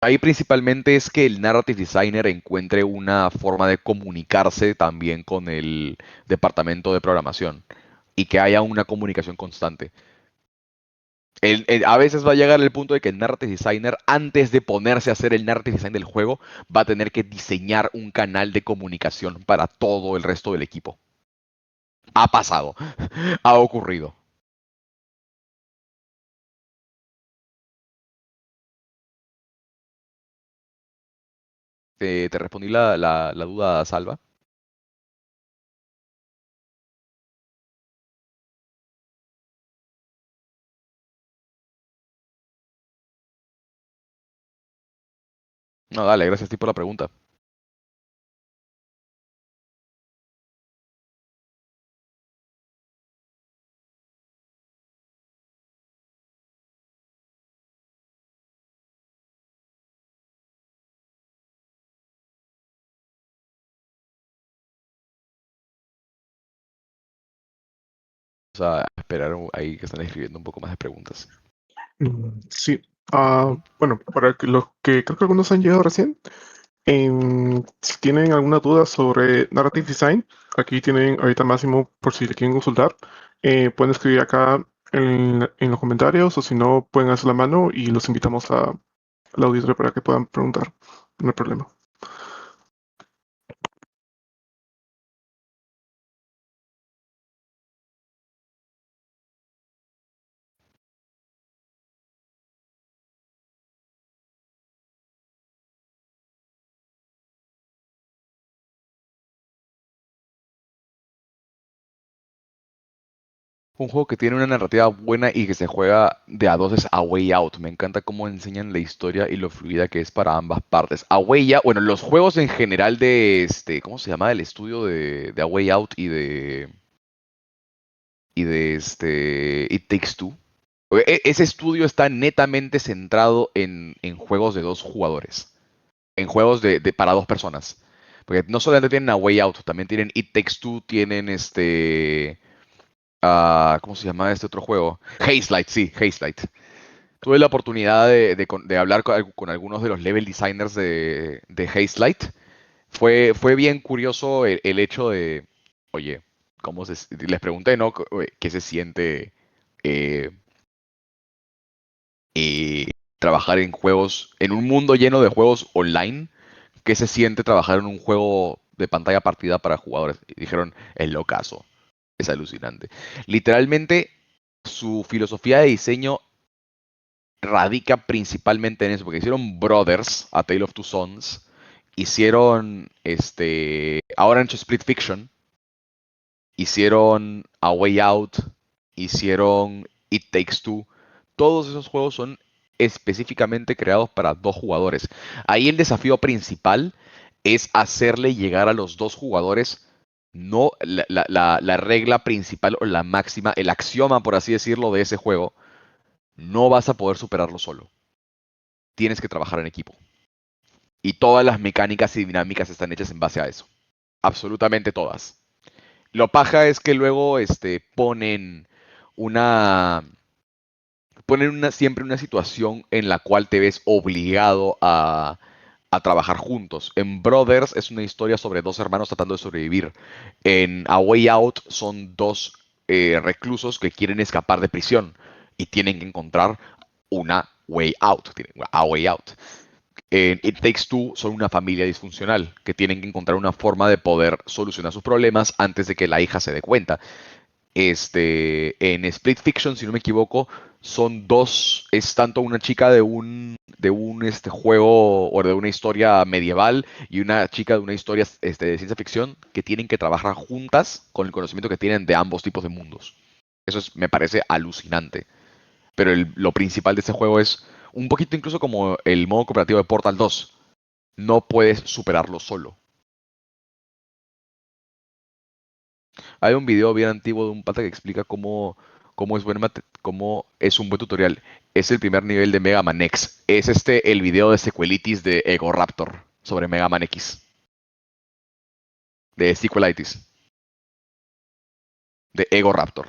Ahí principalmente es que el narrative designer encuentre una forma de comunicarse también con el departamento de programación y que haya una comunicación constante. A veces va a llegar el punto de que el narrative designer, antes de ponerse a hacer el narrative design del juego, va a tener que diseñar un canal de comunicación para todo el resto del equipo. Ha pasado, ha ocurrido. Te respondí la duda, Salva. No, dale, gracias a ti por la pregunta. Vamos a esperar ahí que están escribiendo un poco más de preguntas. Sí. Ujú. Bueno, para los que creo que algunos han llegado recién, si tienen alguna duda sobre Narrative Design, aquí tienen ahorita Máximo por si le quieren consultar. Pueden escribir acá en los comentarios o si no, pueden hacer la mano y los invitamos al auditorio para que puedan preguntar. No hay problema. Un juego que tiene una narrativa buena y que se juega de a dos es A Way Out. Me encanta cómo enseñan la historia y lo fluida que es para ambas partes. A Way Out, bueno, los juegos en general de ¿cómo se llama? El estudio de A Way Out y de It Takes Two. Ese estudio está netamente centrado en juegos de dos jugadores, en juegos para dos personas. Porque no solamente tienen A Way Out, también tienen It Takes Two, tienen ¿cómo se llama este otro juego? Hazelight, sí, Hazelight. Tuve la oportunidad de hablar con algunos de los level designers de Hazelight. Fue bien curioso el hecho de, oye, les pregunté, ¿no? ¿Qué se siente eh, trabajar en juegos, en un mundo lleno de juegos online? ¿Qué se siente trabajar en un juego de pantalla partida para jugadores? Y dijeron, es locazo, es alucinante. Literalmente, su filosofía de diseño radica principalmente en eso, porque hicieron Brothers, A Tale of Two Sons, hicieron ahora han hecho Split Fiction, hicieron A Way Out, hicieron It Takes Two. Todos esos juegos son específicamente creados para dos jugadores. Ahí el desafío principal es hacerle llegar a los dos jugadores no la regla principal o la máxima, el axioma, por así decirlo, de ese juego. No vas a poder superarlo solo. Tienes que trabajar en equipo. Y todas las mecánicas y dinámicas están hechas en base a eso. Absolutamente todas. Lo paja es que luego una, siempre una situación en la cual te ves obligado a trabajar juntos. En Brothers es una historia sobre dos hermanos tratando de sobrevivir. En A Way Out son dos reclusos que quieren escapar de prisión y tienen que encontrar una way out, a way out. En It Takes Two son una familia disfuncional que tienen que encontrar una forma de poder solucionar sus problemas antes de que la hija se dé cuenta. En Split Fiction, si no me equivoco, son dos, es tanto una chica de un juego o de una historia medieval y una chica de una historia de ciencia ficción que tienen que trabajar juntas con el conocimiento que tienen de ambos tipos de mundos. Me parece alucinante. Pero lo principal de este juego es un poquito incluso como el modo cooperativo de Portal 2. No puedes superarlo solo. Hay un video bien antiguo de un pata que explica cómo es un buen tutorial. Es el primer nivel de Mega Man X. Es el video de sequelitis de Ego Raptor sobre Mega Man X. De sequelitis. De Ego Raptor.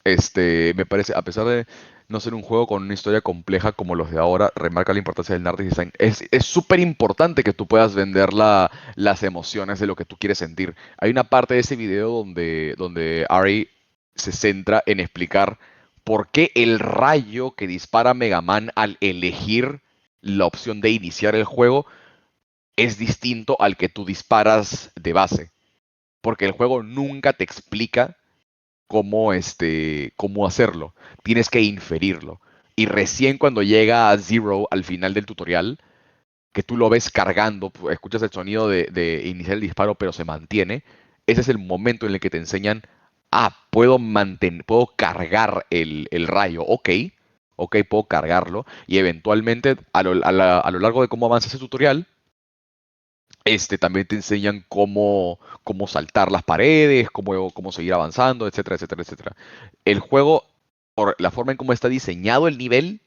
Me parece, a pesar de no ser un juego con una historia compleja como los de ahora, remarca la importancia del narrative design. Es súper importante que tú puedas vender las emociones de lo que tú quieres sentir. Hay una parte de ese video donde Ari se centra en explicar por qué el rayo que dispara Mega Man al elegir la opción de iniciar el juego es distinto al que tú disparas de base. Porque el juego nunca te explica cómo hacerlo. Tienes que inferirlo. Y recién cuando llega a Zero al final del tutorial, que tú lo ves cargando, escuchas el sonido de iniciar el disparo, pero se mantiene, ese es el momento en el que te enseñan, puedo cargar el rayo, ok, puedo cargarlo, y eventualmente a lo largo de cómo avanza ese tutorial, también te enseñan cómo saltar las paredes, cómo seguir avanzando, etcétera, etcétera, etcétera. El juego, por la forma en cómo está diseñado el nivel,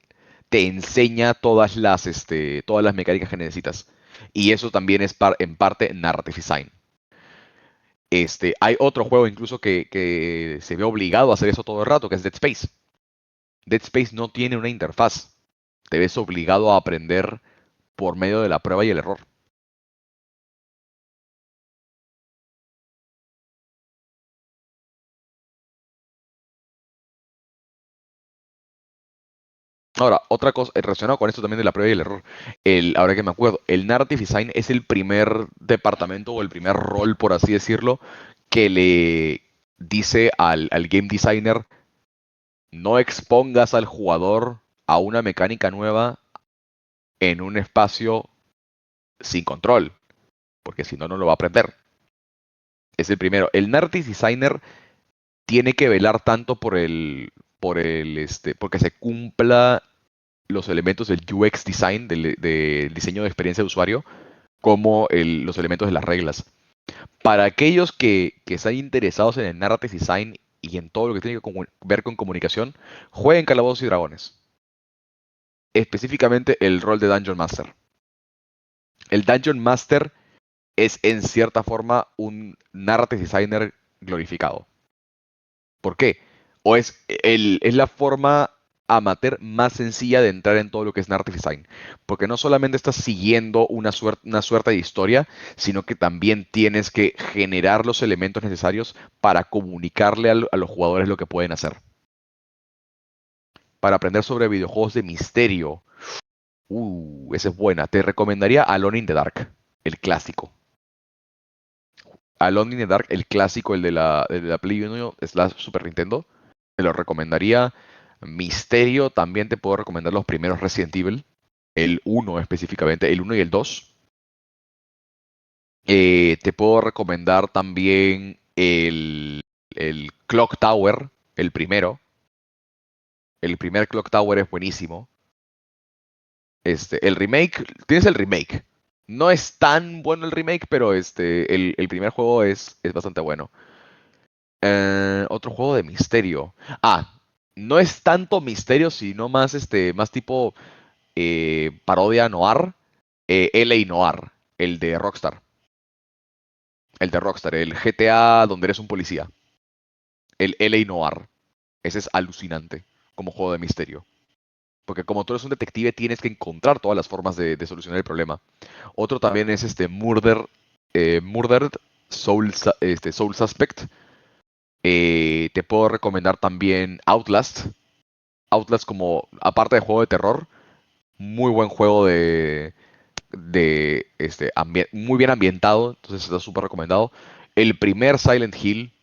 te enseña todas las mecánicas que necesitas. Y eso también es en parte narrative design. Hay otro juego incluso que se ve obligado a hacer eso todo el rato, que es Dead Space. Dead Space no tiene una interfaz. Te ves obligado a aprender por medio de la prueba y el error. Ahora, otra cosa relacionada con esto también de la prueba y el error. Ahora que me acuerdo, el Narrative Design es el primer departamento o el primer rol, por así decirlo, que le dice al game designer, no expongas al jugador a una mecánica nueva en un espacio sin control, porque si no, no lo va a aprender. Es el primero. El Narrative Designer tiene que velar tanto porque se cumpla los elementos del UX design, del diseño de experiencia de usuario, como los elementos de las reglas. Para aquellos que están interesados en el narrative design y en todo lo que tiene que ver con comunicación, jueguen Calabozos y Dragones. Específicamente el rol de Dungeon Master. El Dungeon Master es en cierta forma un narrative designer glorificado. ¿Por qué? Es la forma amateur más sencilla de entrar en todo lo que es narrative design. Porque no solamente estás siguiendo una suerte de historia, sino que también tienes que generar los elementos necesarios para comunicarle a los jugadores lo que pueden hacer. Para aprender sobre videojuegos de misterio. Esa es buena. Te recomendaría Alone in the Dark, el clásico. Alone in the Dark, el clásico, el de la Play 1 slash Super Nintendo. Te lo recomendaría. Misterio, también te puedo recomendar los primeros Resident Evil. El uno específicamente, el uno y el 2. Te puedo recomendar también el Clock Tower, el primero. El primer Clock Tower es buenísimo. El remake, tienes el remake. No es tan bueno el remake, pero el primer juego es bastante bueno. Otro juego de misterio. No es tanto misterio, sino más tipo parodia noir. LA Noir, el de Rockstar, el GTA donde eres un policía. El LA Noir. Ese es alucinante como juego de misterio. Porque como tú eres un detective, tienes que encontrar todas las formas de solucionar el problema. Otro también es Murdered Soul Suspect. Te puedo recomendar también Outlast. Outlast como, aparte de juego de terror, muy buen juego muy bien ambientado, entonces está súper recomendado. El primer Silent Hill,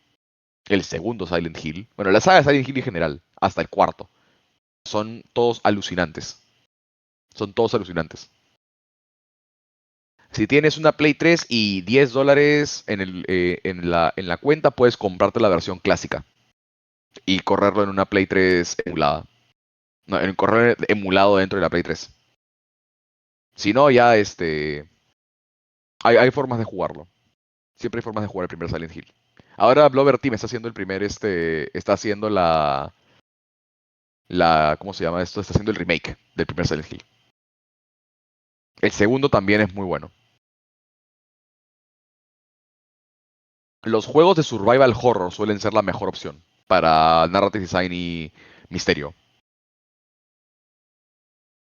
El segundo Silent Hill, bueno, la saga de Silent Hill en general, hasta el cuarto, son todos alucinantes. Son todos alucinantes. Si tienes una Play 3 y $10 en la cuenta, puedes comprarte la versión clásica y correrlo en una Play 3 emulada. No, en correr emulado dentro de la Play 3. Si no, ya hay formas de jugarlo. Siempre hay formas de jugar el primer Silent Hill. Ahora Blover Team está haciendo el primer, está haciendo ¿cómo se llama esto? Está haciendo el remake del primer Silent Hill. El segundo también es muy bueno. Los juegos de survival horror suelen ser la mejor opción para narrative design y misterio.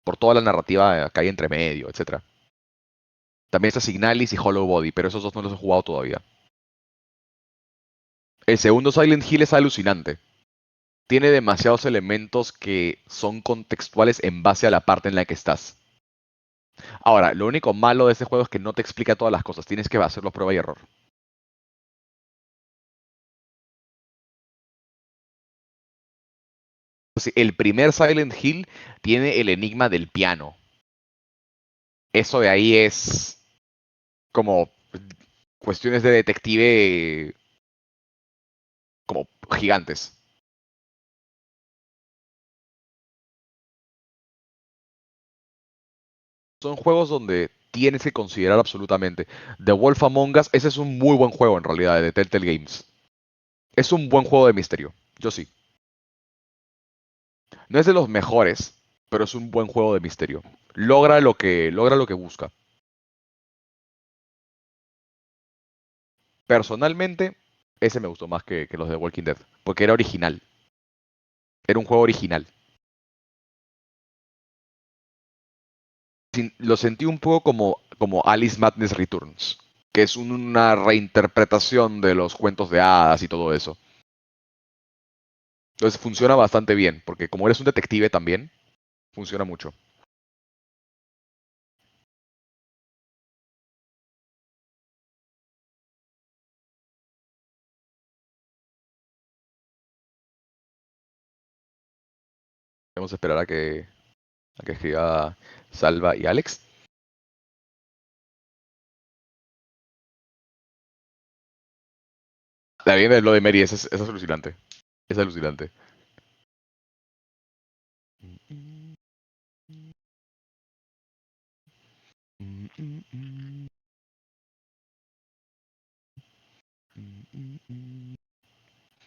Por toda la narrativa que hay entre medio, etcétera. También está Signalis y Hollow Body, pero esos dos no los he jugado todavía. El segundo Silent Hill es alucinante. Tiene demasiados elementos que son contextuales en base a la parte en la que estás. Ahora, lo único malo de este juego es que no te explica todas las cosas. Tienes que hacerlo prueba y error. Sí, el primer Silent Hill tiene el enigma del piano. Eso de ahí es como cuestiones de detective como gigantes. Son juegos donde tienes que considerar absolutamente. The Wolf Among Us, ese es un muy buen juego en realidad de Telltale Games. Es un buen juego de misterio. Yo sí. No es de los mejores, pero es un buen juego de misterio. Logra lo que busca. Personalmente, ese me gustó más que los de Walking Dead, porque era original. Era un juego original. Lo sentí un poco como Alice Madness Returns, que es una reinterpretación de los cuentos de hadas y todo eso. Entonces funciona bastante bien, porque como eres un detective también, funciona mucho. Vamos a esperar a que escriba Salva y Alex. La bien de lo de Mary es alucinante. Es alucinante.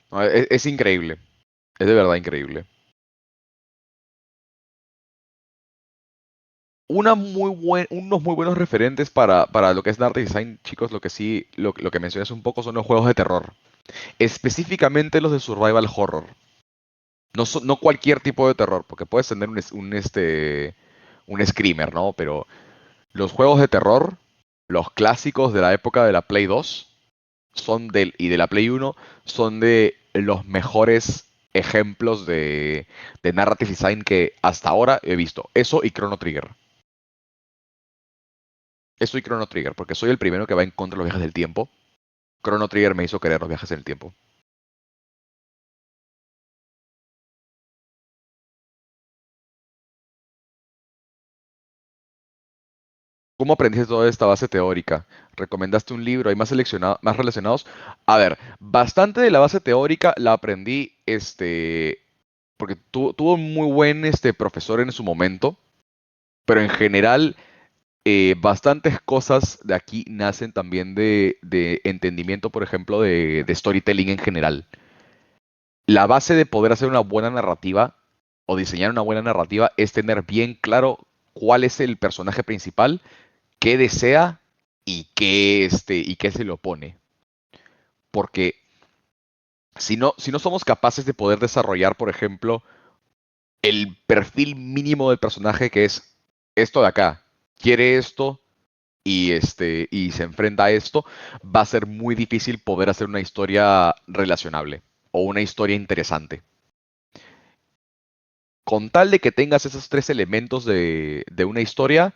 No, es increíble. Es de verdad increíble. Unos muy buenos referentes para lo que es Narrative Design, chicos, lo que sí, lo que mencionas un poco son los juegos de terror. Específicamente los de Survival Horror. No, no cualquier tipo de terror, porque puedes tener un screamer, ¿no? Pero los juegos de terror, los clásicos de la época de la Play 2 y de la Play 1, son de los mejores ejemplos de narrative design que hasta ahora he visto. Eso y Chrono Trigger. Eso y Chrono Trigger, porque soy el primero que va en contra de los viajes del tiempo. Chrono Trigger me hizo querer los viajes en el tiempo. ¿Cómo aprendiste toda esta base teórica? ¿Recomendaste un libro? ¿Hay más relacionados? A ver, bastante de la base teórica la aprendí, porque tuvo un muy buen profesor en su momento, pero en general, bastantes cosas de aquí nacen también de entendimiento, por ejemplo, de storytelling en general. La base de poder hacer una buena narrativa o diseñar una buena narrativa es tener bien claro cuál es el personaje principal, qué desea y qué se le opone. Porque si no somos capaces de poder desarrollar, por ejemplo, el perfil mínimo del personaje que es esto de acá, quiere esto y se enfrenta a esto, va a ser muy difícil poder hacer una historia relacionable o una historia interesante. Con tal de que tengas esos tres elementos de una historia,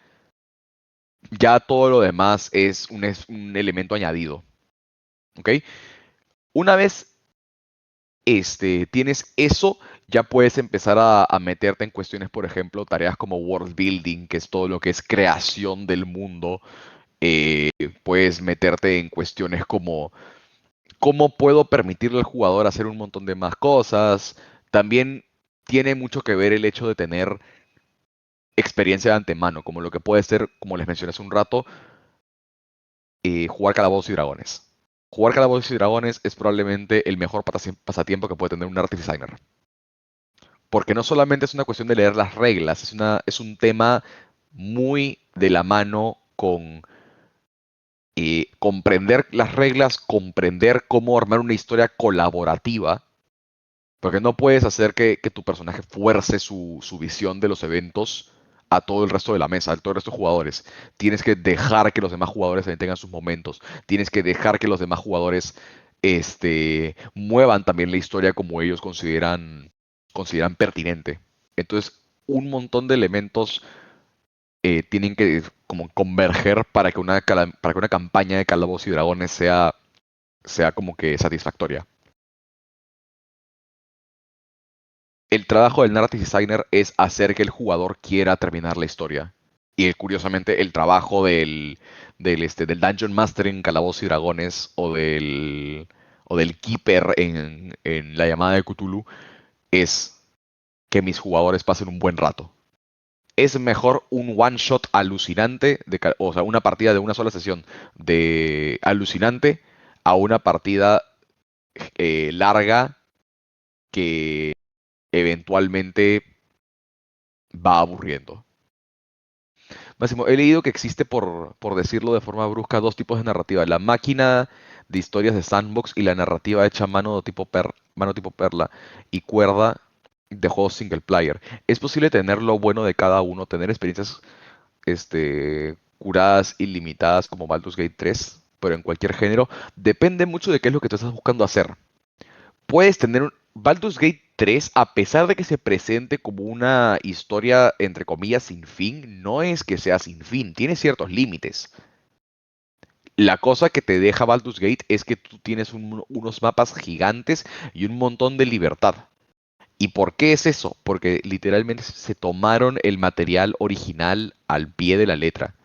ya todo lo demás es un elemento añadido. ¿Ok? Una vez tienes eso, ya puedes empezar a meterte en cuestiones, por ejemplo, tareas como world building, que es todo lo que es creación del mundo. Eh, Puedes meterte en cuestiones como cómo puedo permitirle al jugador hacer un montón de más cosas. También tiene mucho que ver el hecho de tener experiencia de antemano, como lo que puede ser, como les mencioné hace un rato, jugar Calabozos y Dragones. Jugar Calabozos y Dragones es probablemente el mejor pasatiempo que puede tener un narrative designer. Porque no solamente es una cuestión de leer las reglas, es un tema muy de la mano con comprender las reglas, comprender cómo armar una historia colaborativa, porque no puedes hacer que tu personaje fuerce su visión de los eventos a todo el resto de la mesa, a todo el resto de jugadores. Tienes que dejar que los demás jugadores también tengan sus momentos. Tienes que dejar que los demás jugadores muevan también la historia como ellos consideran pertinente. Entonces, un montón de elementos tienen que como converger para que una campaña de Calabozos y Dragones sea como que satisfactoria. El trabajo del narrative designer es hacer que el jugador quiera terminar la historia. Y curiosamente, el trabajo del Dungeon Master en Calabozos y Dragones o del Keeper en La Llamada de Cthulhu es que mis jugadores pasen un buen rato. Es mejor un one shot alucinante, o sea, una partida de una sola sesión de alucinante a una partida larga que eventualmente va aburriendo. Máximo, he leído que existe, por decirlo de forma brusca, dos tipos de narrativa. La máquina de historias de sandbox y la narrativa hecha a mano tipo perla y cuerda de juegos single player. Es posible tener lo bueno de cada uno, tener experiencias curadas ilimitadas como Baldur's Gate 3, pero en cualquier género. Depende mucho de qué es lo que tú estás buscando hacer. Puedes tener un Baldur's Gate 3, a pesar de que se presente como una historia, entre comillas, sin fin, no es que sea sin fin, tiene ciertos límites. La cosa que te deja Baldur's Gate es que tú tienes unos mapas gigantes y un montón de libertad. ¿Y por qué es eso? Porque literalmente se tomaron el material original al pie de la letra.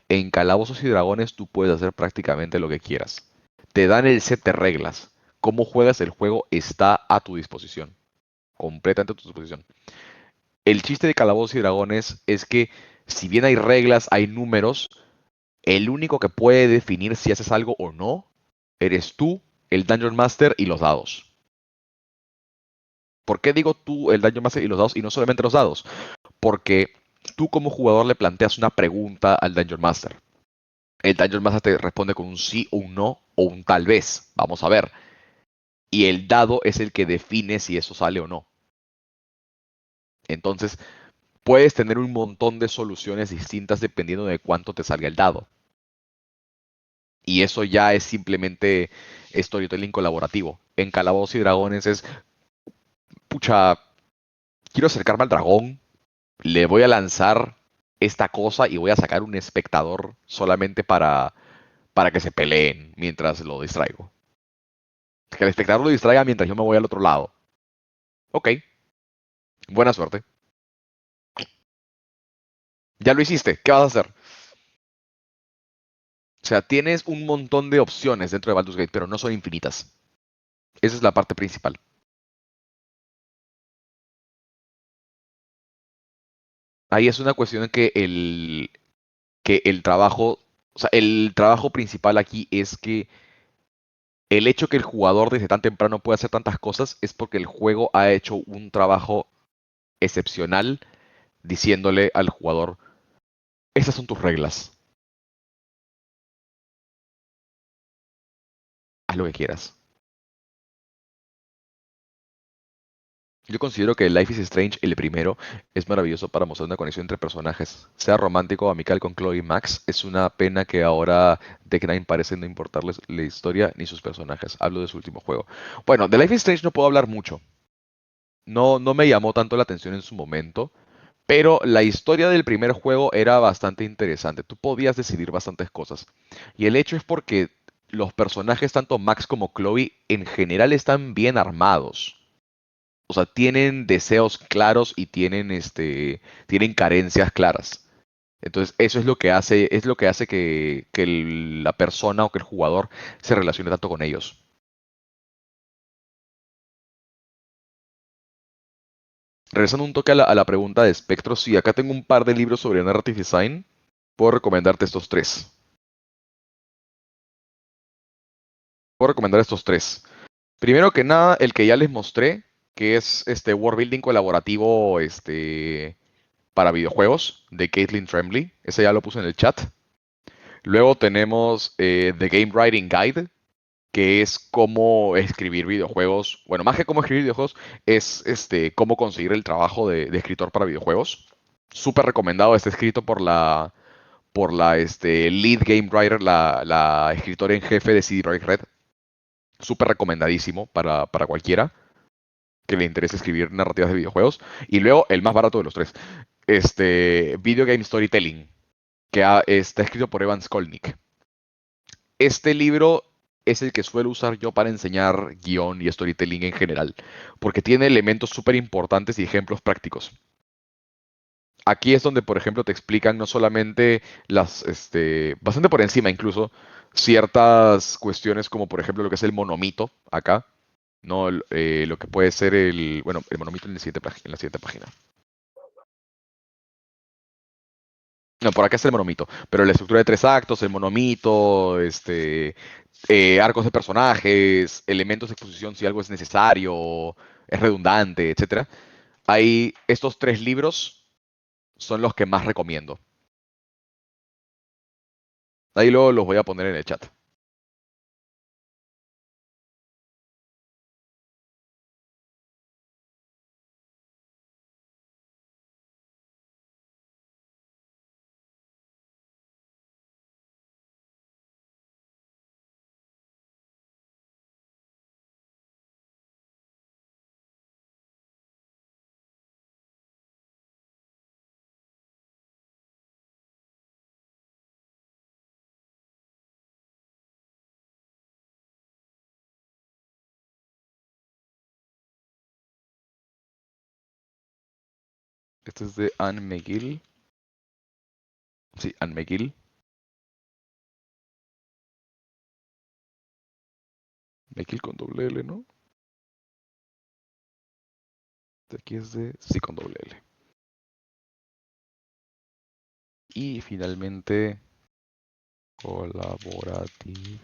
En Calabozos y Dragones tú puedes hacer prácticamente lo que quieras. Te dan el set de reglas. Cómo juegas el juego está a tu disposición. Completamente a tu disposición. El chiste de Calabozos y Dragones es que si bien hay reglas, hay números, el único que puede definir si haces algo o no eres tú, el Dungeon Master y los dados. ¿Por qué digo tú, el Dungeon Master y los dados y no solamente los dados? Porque tú como jugador le planteas una pregunta al Dungeon Master. El Dungeon Master te responde con un sí o un no o un tal vez. Vamos a ver. Y el dado es el que define si eso sale o no. Entonces, puedes tener un montón de soluciones distintas dependiendo de cuánto te salga el dado. Y eso ya es simplemente storytelling colaborativo. En Calabozos y Dragones es, pucha, quiero acercarme al dragón, le voy a lanzar esta cosa y voy a sacar un espectador solamente para que se peleen mientras lo distraigo. Que el espectador lo distraiga mientras yo me voy al otro lado. Ok, buena suerte. Ya lo hiciste, ¿qué vas a hacer? O sea, tienes un montón de opciones dentro de Baldur's Gate, pero no son infinitas. Esa es la parte principal. Ahí es una cuestión en que el trabajo, o sea, el trabajo principal aquí es que el hecho que el jugador desde tan temprano pueda hacer tantas cosas es porque el juego ha hecho un trabajo excepcional diciéndole al jugador, estas son tus reglas, haz lo que quieras. Yo considero que Life is Strange, el primero, es maravilloso para mostrar una conexión entre personajes. Sea romántico o amical con Chloe y Max, es una pena que ahora Deck Nine parece no importarles la historia ni sus personajes. Hablo de su último juego. Bueno, de Life is Strange no puedo hablar mucho. No, no me llamó tanto la atención en su momento, pero la historia del primer juego era bastante interesante. Tú podías decidir bastantes cosas. Y el hecho es porque los personajes, tanto Max como Chloe, en general están bien armados. O sea, tienen deseos claros y tienen carencias claras. Entonces, eso es lo que hace que la persona o que el jugador se relacione tanto con ellos. Regresando un toque a la pregunta de espectro, sí, acá tengo un par de libros sobre Narrative Design. Puedo recomendarte estos tres. Puedo recomendar estos tres. Primero que nada, el que ya les mostré, que es este World Building colaborativo para videojuegos de Caitlin Tremblay. Ese ya lo puse en el chat. Luego tenemos The Game Writing Guide, que es cómo escribir videojuegos. Bueno, más que cómo escribir videojuegos, es cómo conseguir el trabajo de escritor para videojuegos. Súper recomendado, está escrito por la lead game writer, la escritora en jefe de CD Projekt Red. Súper recomendadísimo para cualquiera que le interese escribir narrativas de videojuegos. Y luego, el más barato de los tres, Video Game Storytelling, que está escrito por Evan Skolnick. Este libro es el que suelo usar yo para enseñar guión y storytelling en general, porque tiene elementos súper importantes y ejemplos prácticos. Aquí es donde, por ejemplo, te explican no solamente bastante por encima incluso, ciertas cuestiones como, por ejemplo, lo que es el monomito acá, ¿no? Lo que puede ser bueno, el monomito en la siguiente página. No, por acá está el monomito, pero la estructura de tres actos, el monomito, arcos de personajes, elementos de exposición si algo es necesario, es redundante, etcétera. Estos tres libros son los que más recomiendo. Ahí luego los voy a poner en el chat. Este es de Anne McGill. Sí, Anne McGill. McGill con doble L, ¿no? Aquí es de sí con doble L. Y finalmente, Collaborative.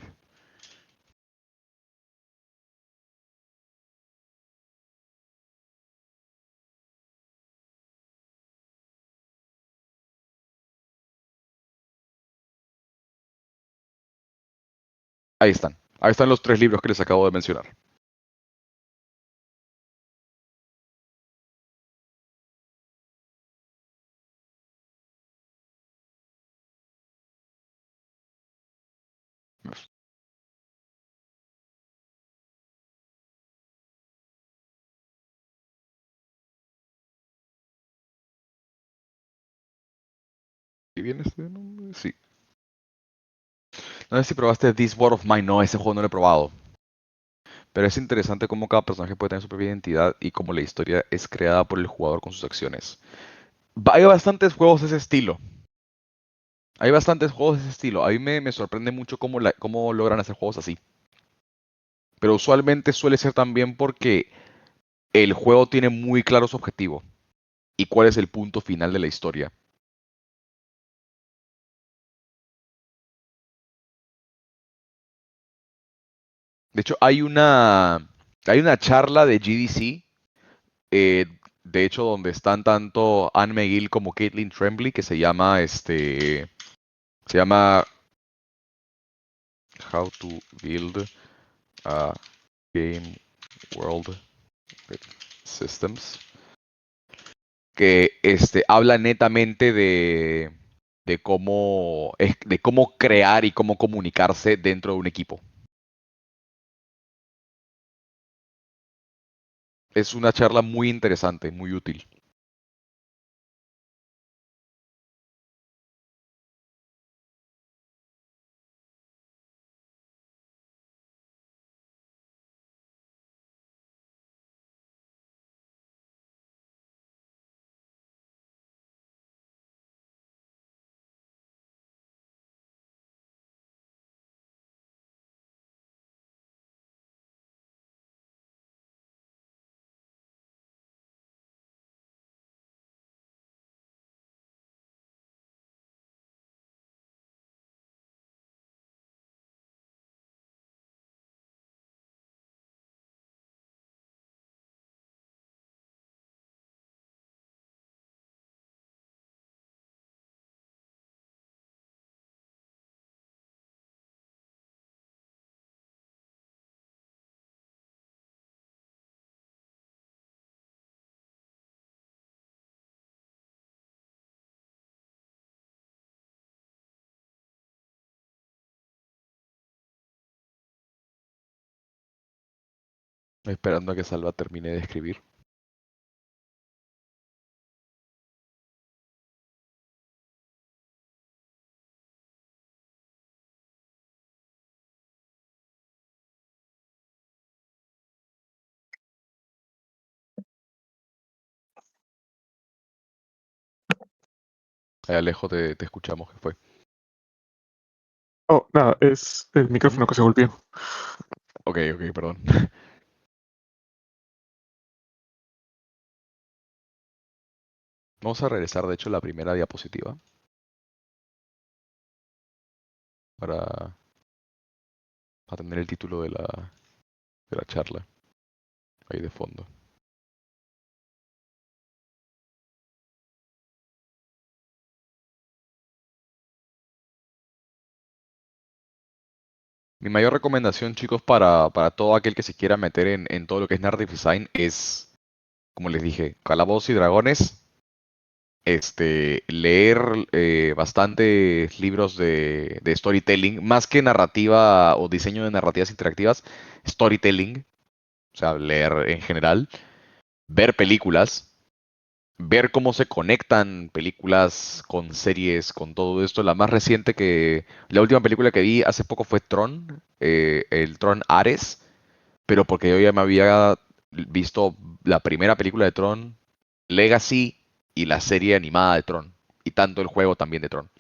Ahí están. Ahí están los tres libros que les acabo de mencionar. ¿Y viene este nombre? Sí. No sé si probaste This War of Mine. No, ese juego no lo he probado. Pero es interesante cómo cada personaje puede tener su propia identidad y cómo la historia es creada por el jugador con sus acciones. Hay bastantes juegos de ese estilo. Hay bastantes juegos de ese estilo. A mí me sorprende mucho cómo logran hacer juegos así. Pero usualmente suele ser también porque el juego tiene muy claro su objetivo y cuál es el punto final de la historia. De hecho, hay una charla de GDC, eh, de hecho, donde están tanto Anne McGill como Caitlin Tremblay, que se llama How to Build a Game World with Systems, que habla netamente de cómo crear y cómo comunicarse dentro de un equipo. Es una charla muy interesante, muy útil. Esperando a que Salva termine de escribir. Ahí Alejo, te escuchamos, ¿qué fue? Oh, nada, es el Ujú. micrófono que se volvió. Ok, ok, perdón. Vamos a regresar, de hecho, a la primera diapositiva para, para tener el título de la charla ahí de fondo. Mi mayor recomendación, chicos, para todo aquel que se quiera meter en todo lo que es narrative design es, como les dije, Calabozos y Dragones, leer bastantes libros de storytelling, más que narrativa o diseño de narrativas interactivas, storytelling, o sea, leer en general, ver películas, ver cómo se conectan películas con series, con todo esto. La última película que vi hace poco fue Tron, el Tron Ares, pero porque yo ya me había visto la primera película de Tron, Legacy y la serie animada de Tron, y tanto el juego también de Tron.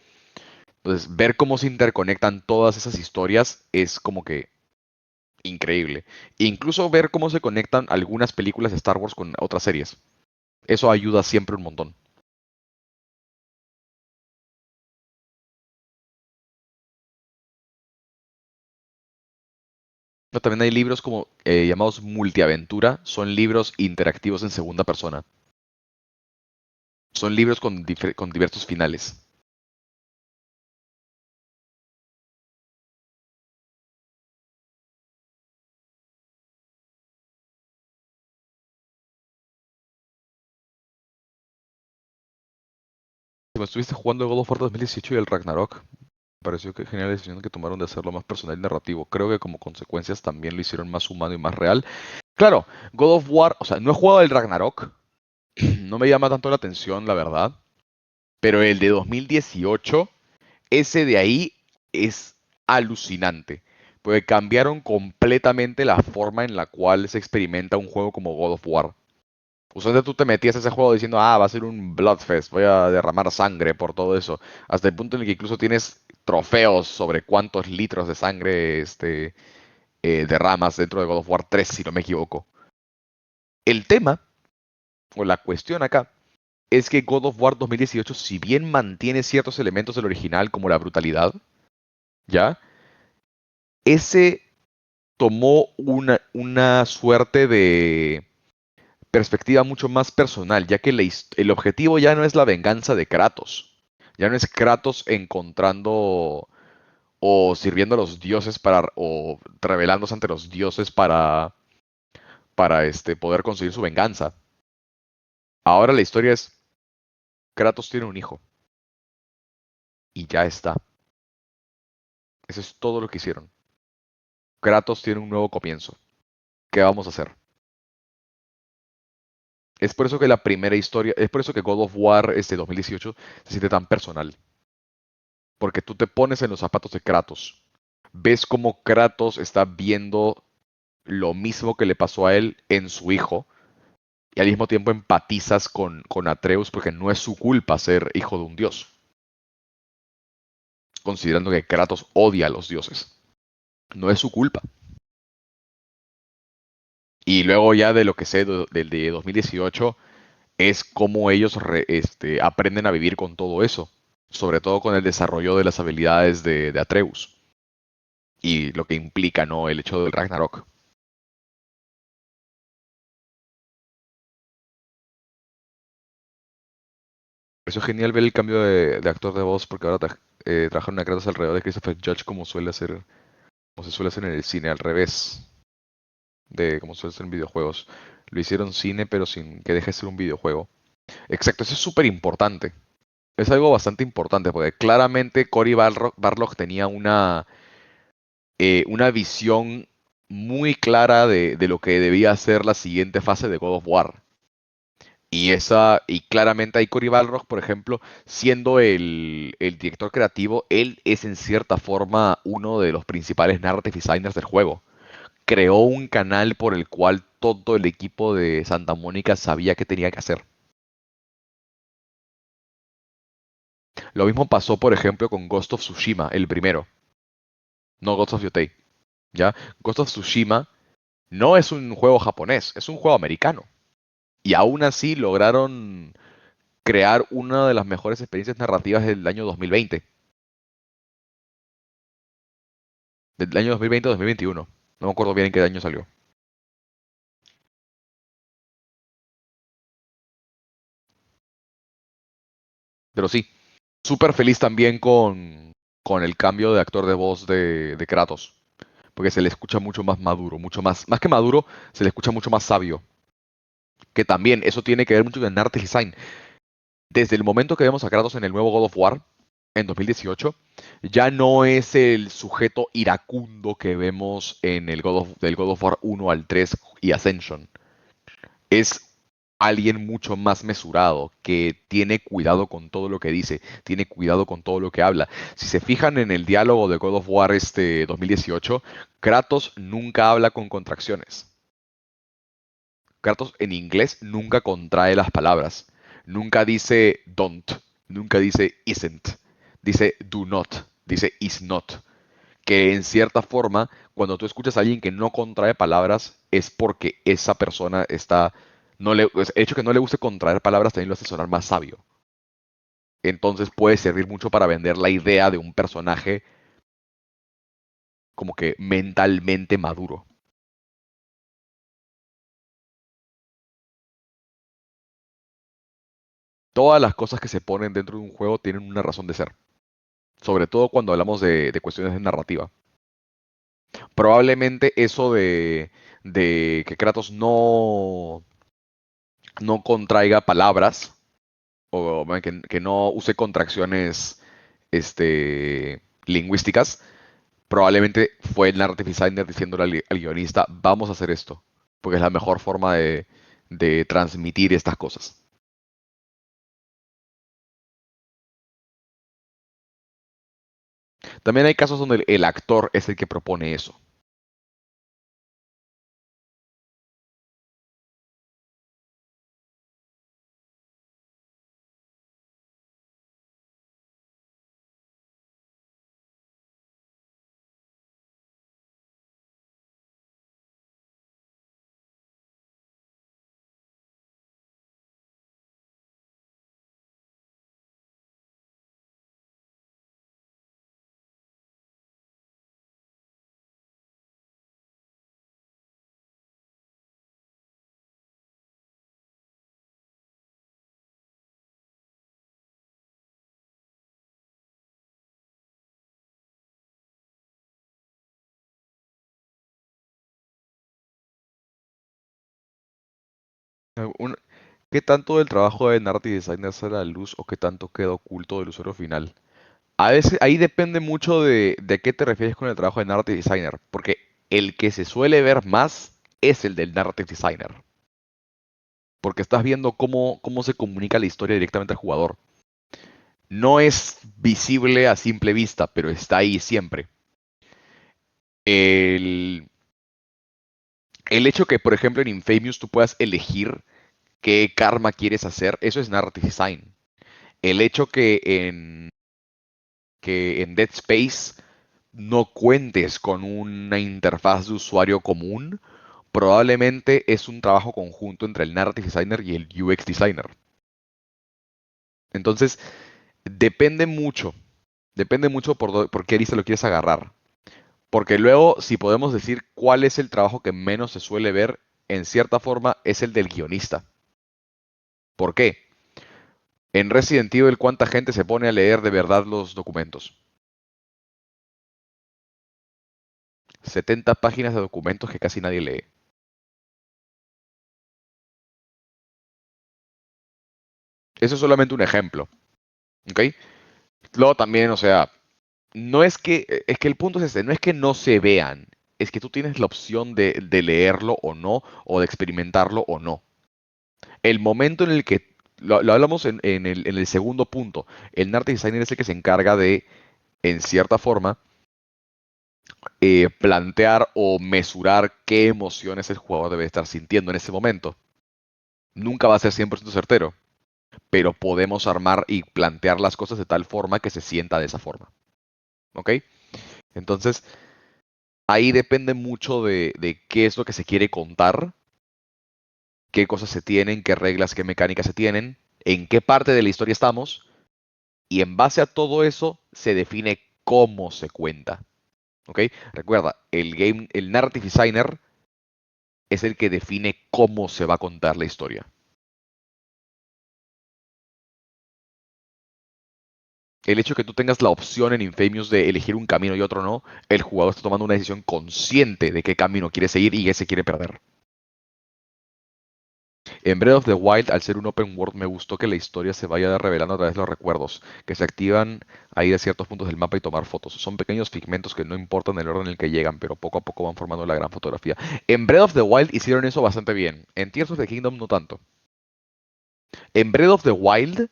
Entonces, ver cómo se interconectan todas esas historias es como que increíble. E incluso ver cómo se conectan algunas películas de Star Wars con otras series. Eso ayuda siempre un montón. Pero también hay libros como llamados multiaventura, son libros interactivos en segunda persona. Son libros con diversos finales. Si me estuviste jugando God of War 2018 y el Ragnarok, me pareció que genial la decisión que tomaron de hacerlo más personal y narrativo. Creo que como consecuencias también lo hicieron más humano y más real. Claro, God of War, o sea, no he jugado el Ragnarok, no me llama tanto la atención, la verdad, pero el de 2018, ese de ahí es alucinante, porque cambiaron completamente la forma en la cual se experimenta un juego como God of War. Usualmente tú te metías a ese juego diciendo, ah, va a ser un Bloodfest, voy a derramar sangre por todo eso. Hasta el punto en el que incluso tienes trofeos sobre cuántos litros de sangre derramas dentro de God of War 3, si no me equivoco. El tema, o la cuestión acá, es que God of War 2018, si bien mantiene ciertos elementos del original, como la brutalidad, ¿ya? Ese tomó una suerte de perspectiva mucho más personal, ya que el objetivo ya no es la venganza de Kratos. Ya no es Kratos encontrando o sirviendo a los dioses o rebelándose ante los dioses para poder conseguir su venganza. Ahora la historia es, Kratos tiene un hijo y ya está. Eso es todo lo que hicieron. Kratos tiene un nuevo comienzo. ¿Qué vamos a hacer? Es por eso que la primera historia, es por eso que God of War 2018 se siente tan personal. Porque tú te pones en los zapatos de Kratos. Ves cómo Kratos está viendo lo mismo que le pasó a él en su hijo. Y al mismo tiempo empatizas con Atreus porque no es su culpa ser hijo de un dios. Considerando que Kratos odia a los dioses. No es su culpa. Y luego ya de lo que sé del de 2018 es cómo ellos aprenden a vivir con todo eso. Sobre todo con el desarrollo de las habilidades de Atreus. Y lo que implica, ¿no? El hecho del Ragnarok. Eso es genial ver el cambio de actor de voz porque ahora trabajaron a Kratos alrededor de Christopher Judge como suele hacer, como se suele hacer en el cine, al revés de como suele ser en videojuegos. Lo hicieron cine pero sin que deje de ser un videojuego. Exacto, eso es súper importante. Es algo bastante importante porque claramente Cory Barlog tenía una visión muy clara de lo que debía ser la siguiente fase de God of War. Y claramente ahí Cory Balrog, por ejemplo, siendo el director creativo, él es en cierta forma uno de los principales narrative designers del juego. Creó un canal por el cual todo el equipo de Santa Mónica sabía qué tenía que hacer. Lo mismo pasó, por ejemplo, con Ghost of Tsushima, el primero, no Ghost of Yotei, ¿ya? Ghost of Tsushima no es un juego japonés, es un juego americano. Y aún así lograron crear una de las mejores experiencias narrativas del año 2020. Del año 2020 o 2021. No me acuerdo bien en qué año salió. Pero sí, súper feliz también con el cambio de actor de voz de Kratos. Porque se le escucha mucho más maduro, mucho más que maduro, se le escucha mucho más sabio. Que también eso tiene que ver mucho con el art design. Desde el momento que vemos a Kratos en el nuevo God of War, en 2018, ya no es el sujeto iracundo que vemos en el del God of War 1 al 3 y Ascension. Es alguien mucho más mesurado, que tiene cuidado con todo lo que dice, tiene cuidado con todo lo que habla. Si se fijan en el diálogo de God of War 2018, Kratos nunca habla con contracciones. Kratos en inglés nunca contrae las palabras. Nunca dice don't, nunca dice isn't, dice do not, dice is not. Que en cierta forma, cuando tú escuchas a alguien que no contrae palabras, es porque esa persona está, no le, pues, el hecho que no le guste contraer palabras también lo hace sonar más sabio. Entonces puede servir mucho para vender la idea de un personaje como que mentalmente maduro. Todas las cosas que se ponen dentro de un juego tienen una razón de ser, sobre todo cuando hablamos de cuestiones de narrativa. Probablemente eso de que Kratos no contraiga palabras o bueno, que no use contracciones lingüísticas, probablemente fue el narrative designer diciéndole al guionista, vamos a hacer esto, porque es la mejor forma de transmitir estas cosas. También hay casos donde el actor es el que propone eso. Un- ¿Qué tanto del trabajo de narrative designer sale a la luz o qué tanto queda oculto del usuario final? A veces ahí depende mucho de qué te refieres con el trabajo de narrative designer, porque el que se suele ver más es el del narrative designer, porque estás viendo cómo se comunica la historia directamente al jugador. No es visible a simple vista, pero está ahí siempre. El, el hecho que, por ejemplo, en Infamous tú puedas elegir qué karma quieres hacer, eso es narrative design. El hecho que en Dead Space no cuentes con una interfaz de usuario común, probablemente es un trabajo conjunto entre el narrative designer y el UX designer. Entonces, depende mucho, depende mucho por qué lista lo quieres agarrar. Porque luego, si podemos decir cuál es el trabajo que menos se suele ver, en cierta forma es el del guionista. ¿Por qué? En Resident Evil, ¿cuánta gente se pone a leer de verdad los documentos? 70 páginas de documentos que casi nadie lee. Eso es solamente un ejemplo, ¿ok? Luego también, o sea, no es que, es que el punto es este, no es que no se vean, es que tú tienes la opción de leerlo o no, o de experimentarlo o no. El momento en el que, lo hablamos en el segundo punto, el narrative designer es el que se encarga de, en cierta forma, plantear o mesurar qué emociones el jugador debe estar sintiendo en ese momento. Nunca va a ser 100% certero, pero podemos armar y plantear las cosas de tal forma que se sienta de esa forma. ¿Ok? Entonces, ahí depende mucho de qué es lo que se quiere contar, qué cosas se tienen, qué reglas, qué mecánicas se tienen, en qué parte de la historia estamos, y en base a todo eso se define cómo se cuenta. ¿Ok? Recuerda, el narrative designer es el que define cómo se va a contar la historia. El hecho de que tú tengas la opción en Infamous de elegir un camino y otro no, el jugador está tomando una decisión consciente de qué camino quiere seguir y ese quiere perder. En Breath of the Wild, al ser un open world, me gustó que la historia se vaya revelando a través de los recuerdos, que se activan ahí de ciertos puntos del mapa y tomar fotos. Son pequeños pigmentos que no importan el orden en el que llegan, pero poco a poco van formando la gran fotografía. En Breath of the Wild hicieron eso bastante bien. En Tears of the Kingdom no tanto. En Breath of the Wild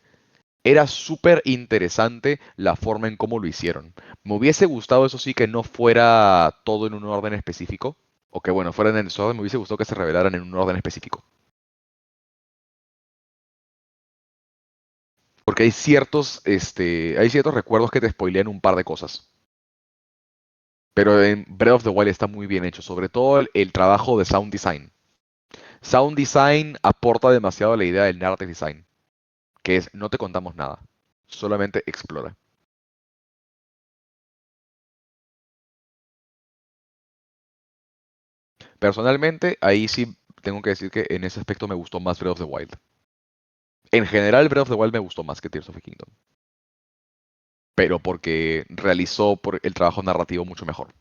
era súper interesante la forma en cómo lo hicieron. Me hubiese gustado, eso sí, que no fuera todo en un orden específico, o que bueno, fueran en desorden, me hubiese gustado que se revelaran en un orden específico. Porque hay ciertos recuerdos que te spoilean un par de cosas. Pero en Breath of the Wild está muy bien hecho, sobre todo el trabajo de sound design. Sound design aporta demasiado a la idea del narrative design, que es no te contamos nada, solamente explora. Personalmente, ahí sí tengo que decir que en ese aspecto me gustó más Breath of the Wild. En general, Breath of the Wild me gustó más que Tears of the Kingdom, pero porque realizó el trabajo narrativo mucho mejor.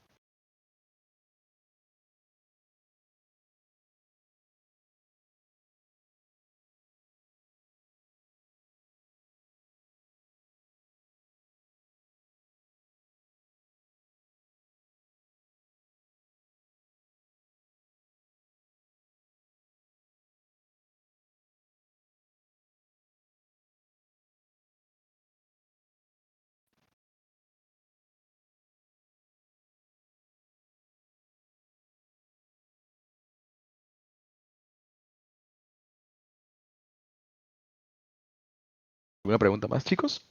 ¿Alguna pregunta más, chicos?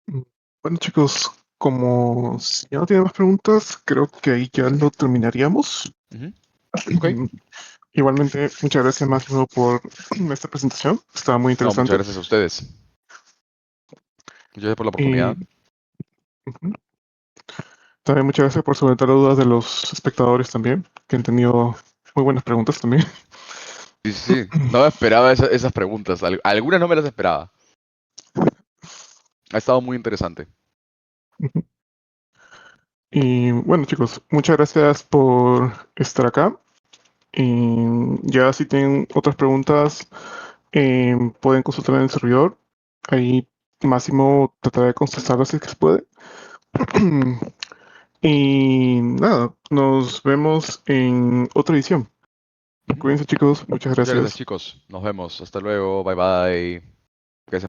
Mm, Bueno, chicos, como si ya no tienen más preguntas, creo que ahí ya lo terminaríamos. Ujú. Ok. Igualmente, muchas gracias, Máximo, por esta presentación. Estaba muy No, muchas interesante. gracias a ustedes. Muchas gracias por la Y oportunidad. ujú, también muchas gracias por solventar las dudas de los espectadores también, que han tenido muy buenas preguntas también. Sí, sí, sí. No me esperaba esas preguntas. Algunas no me las esperaba. Ha estado muy interesante. Ujú. Y bueno, chicos, muchas gracias por estar acá. Y ya si tienen otras preguntas, pueden consultar en el servidor. Ahí Máximo tratará de contestarlas si es que se puede. Y nada, nos vemos en otra edición. Ujú. Cuídense, chicos. Muchas Muchas gracias, gracias. chicos. Nos vemos. Hasta luego. Bye bye.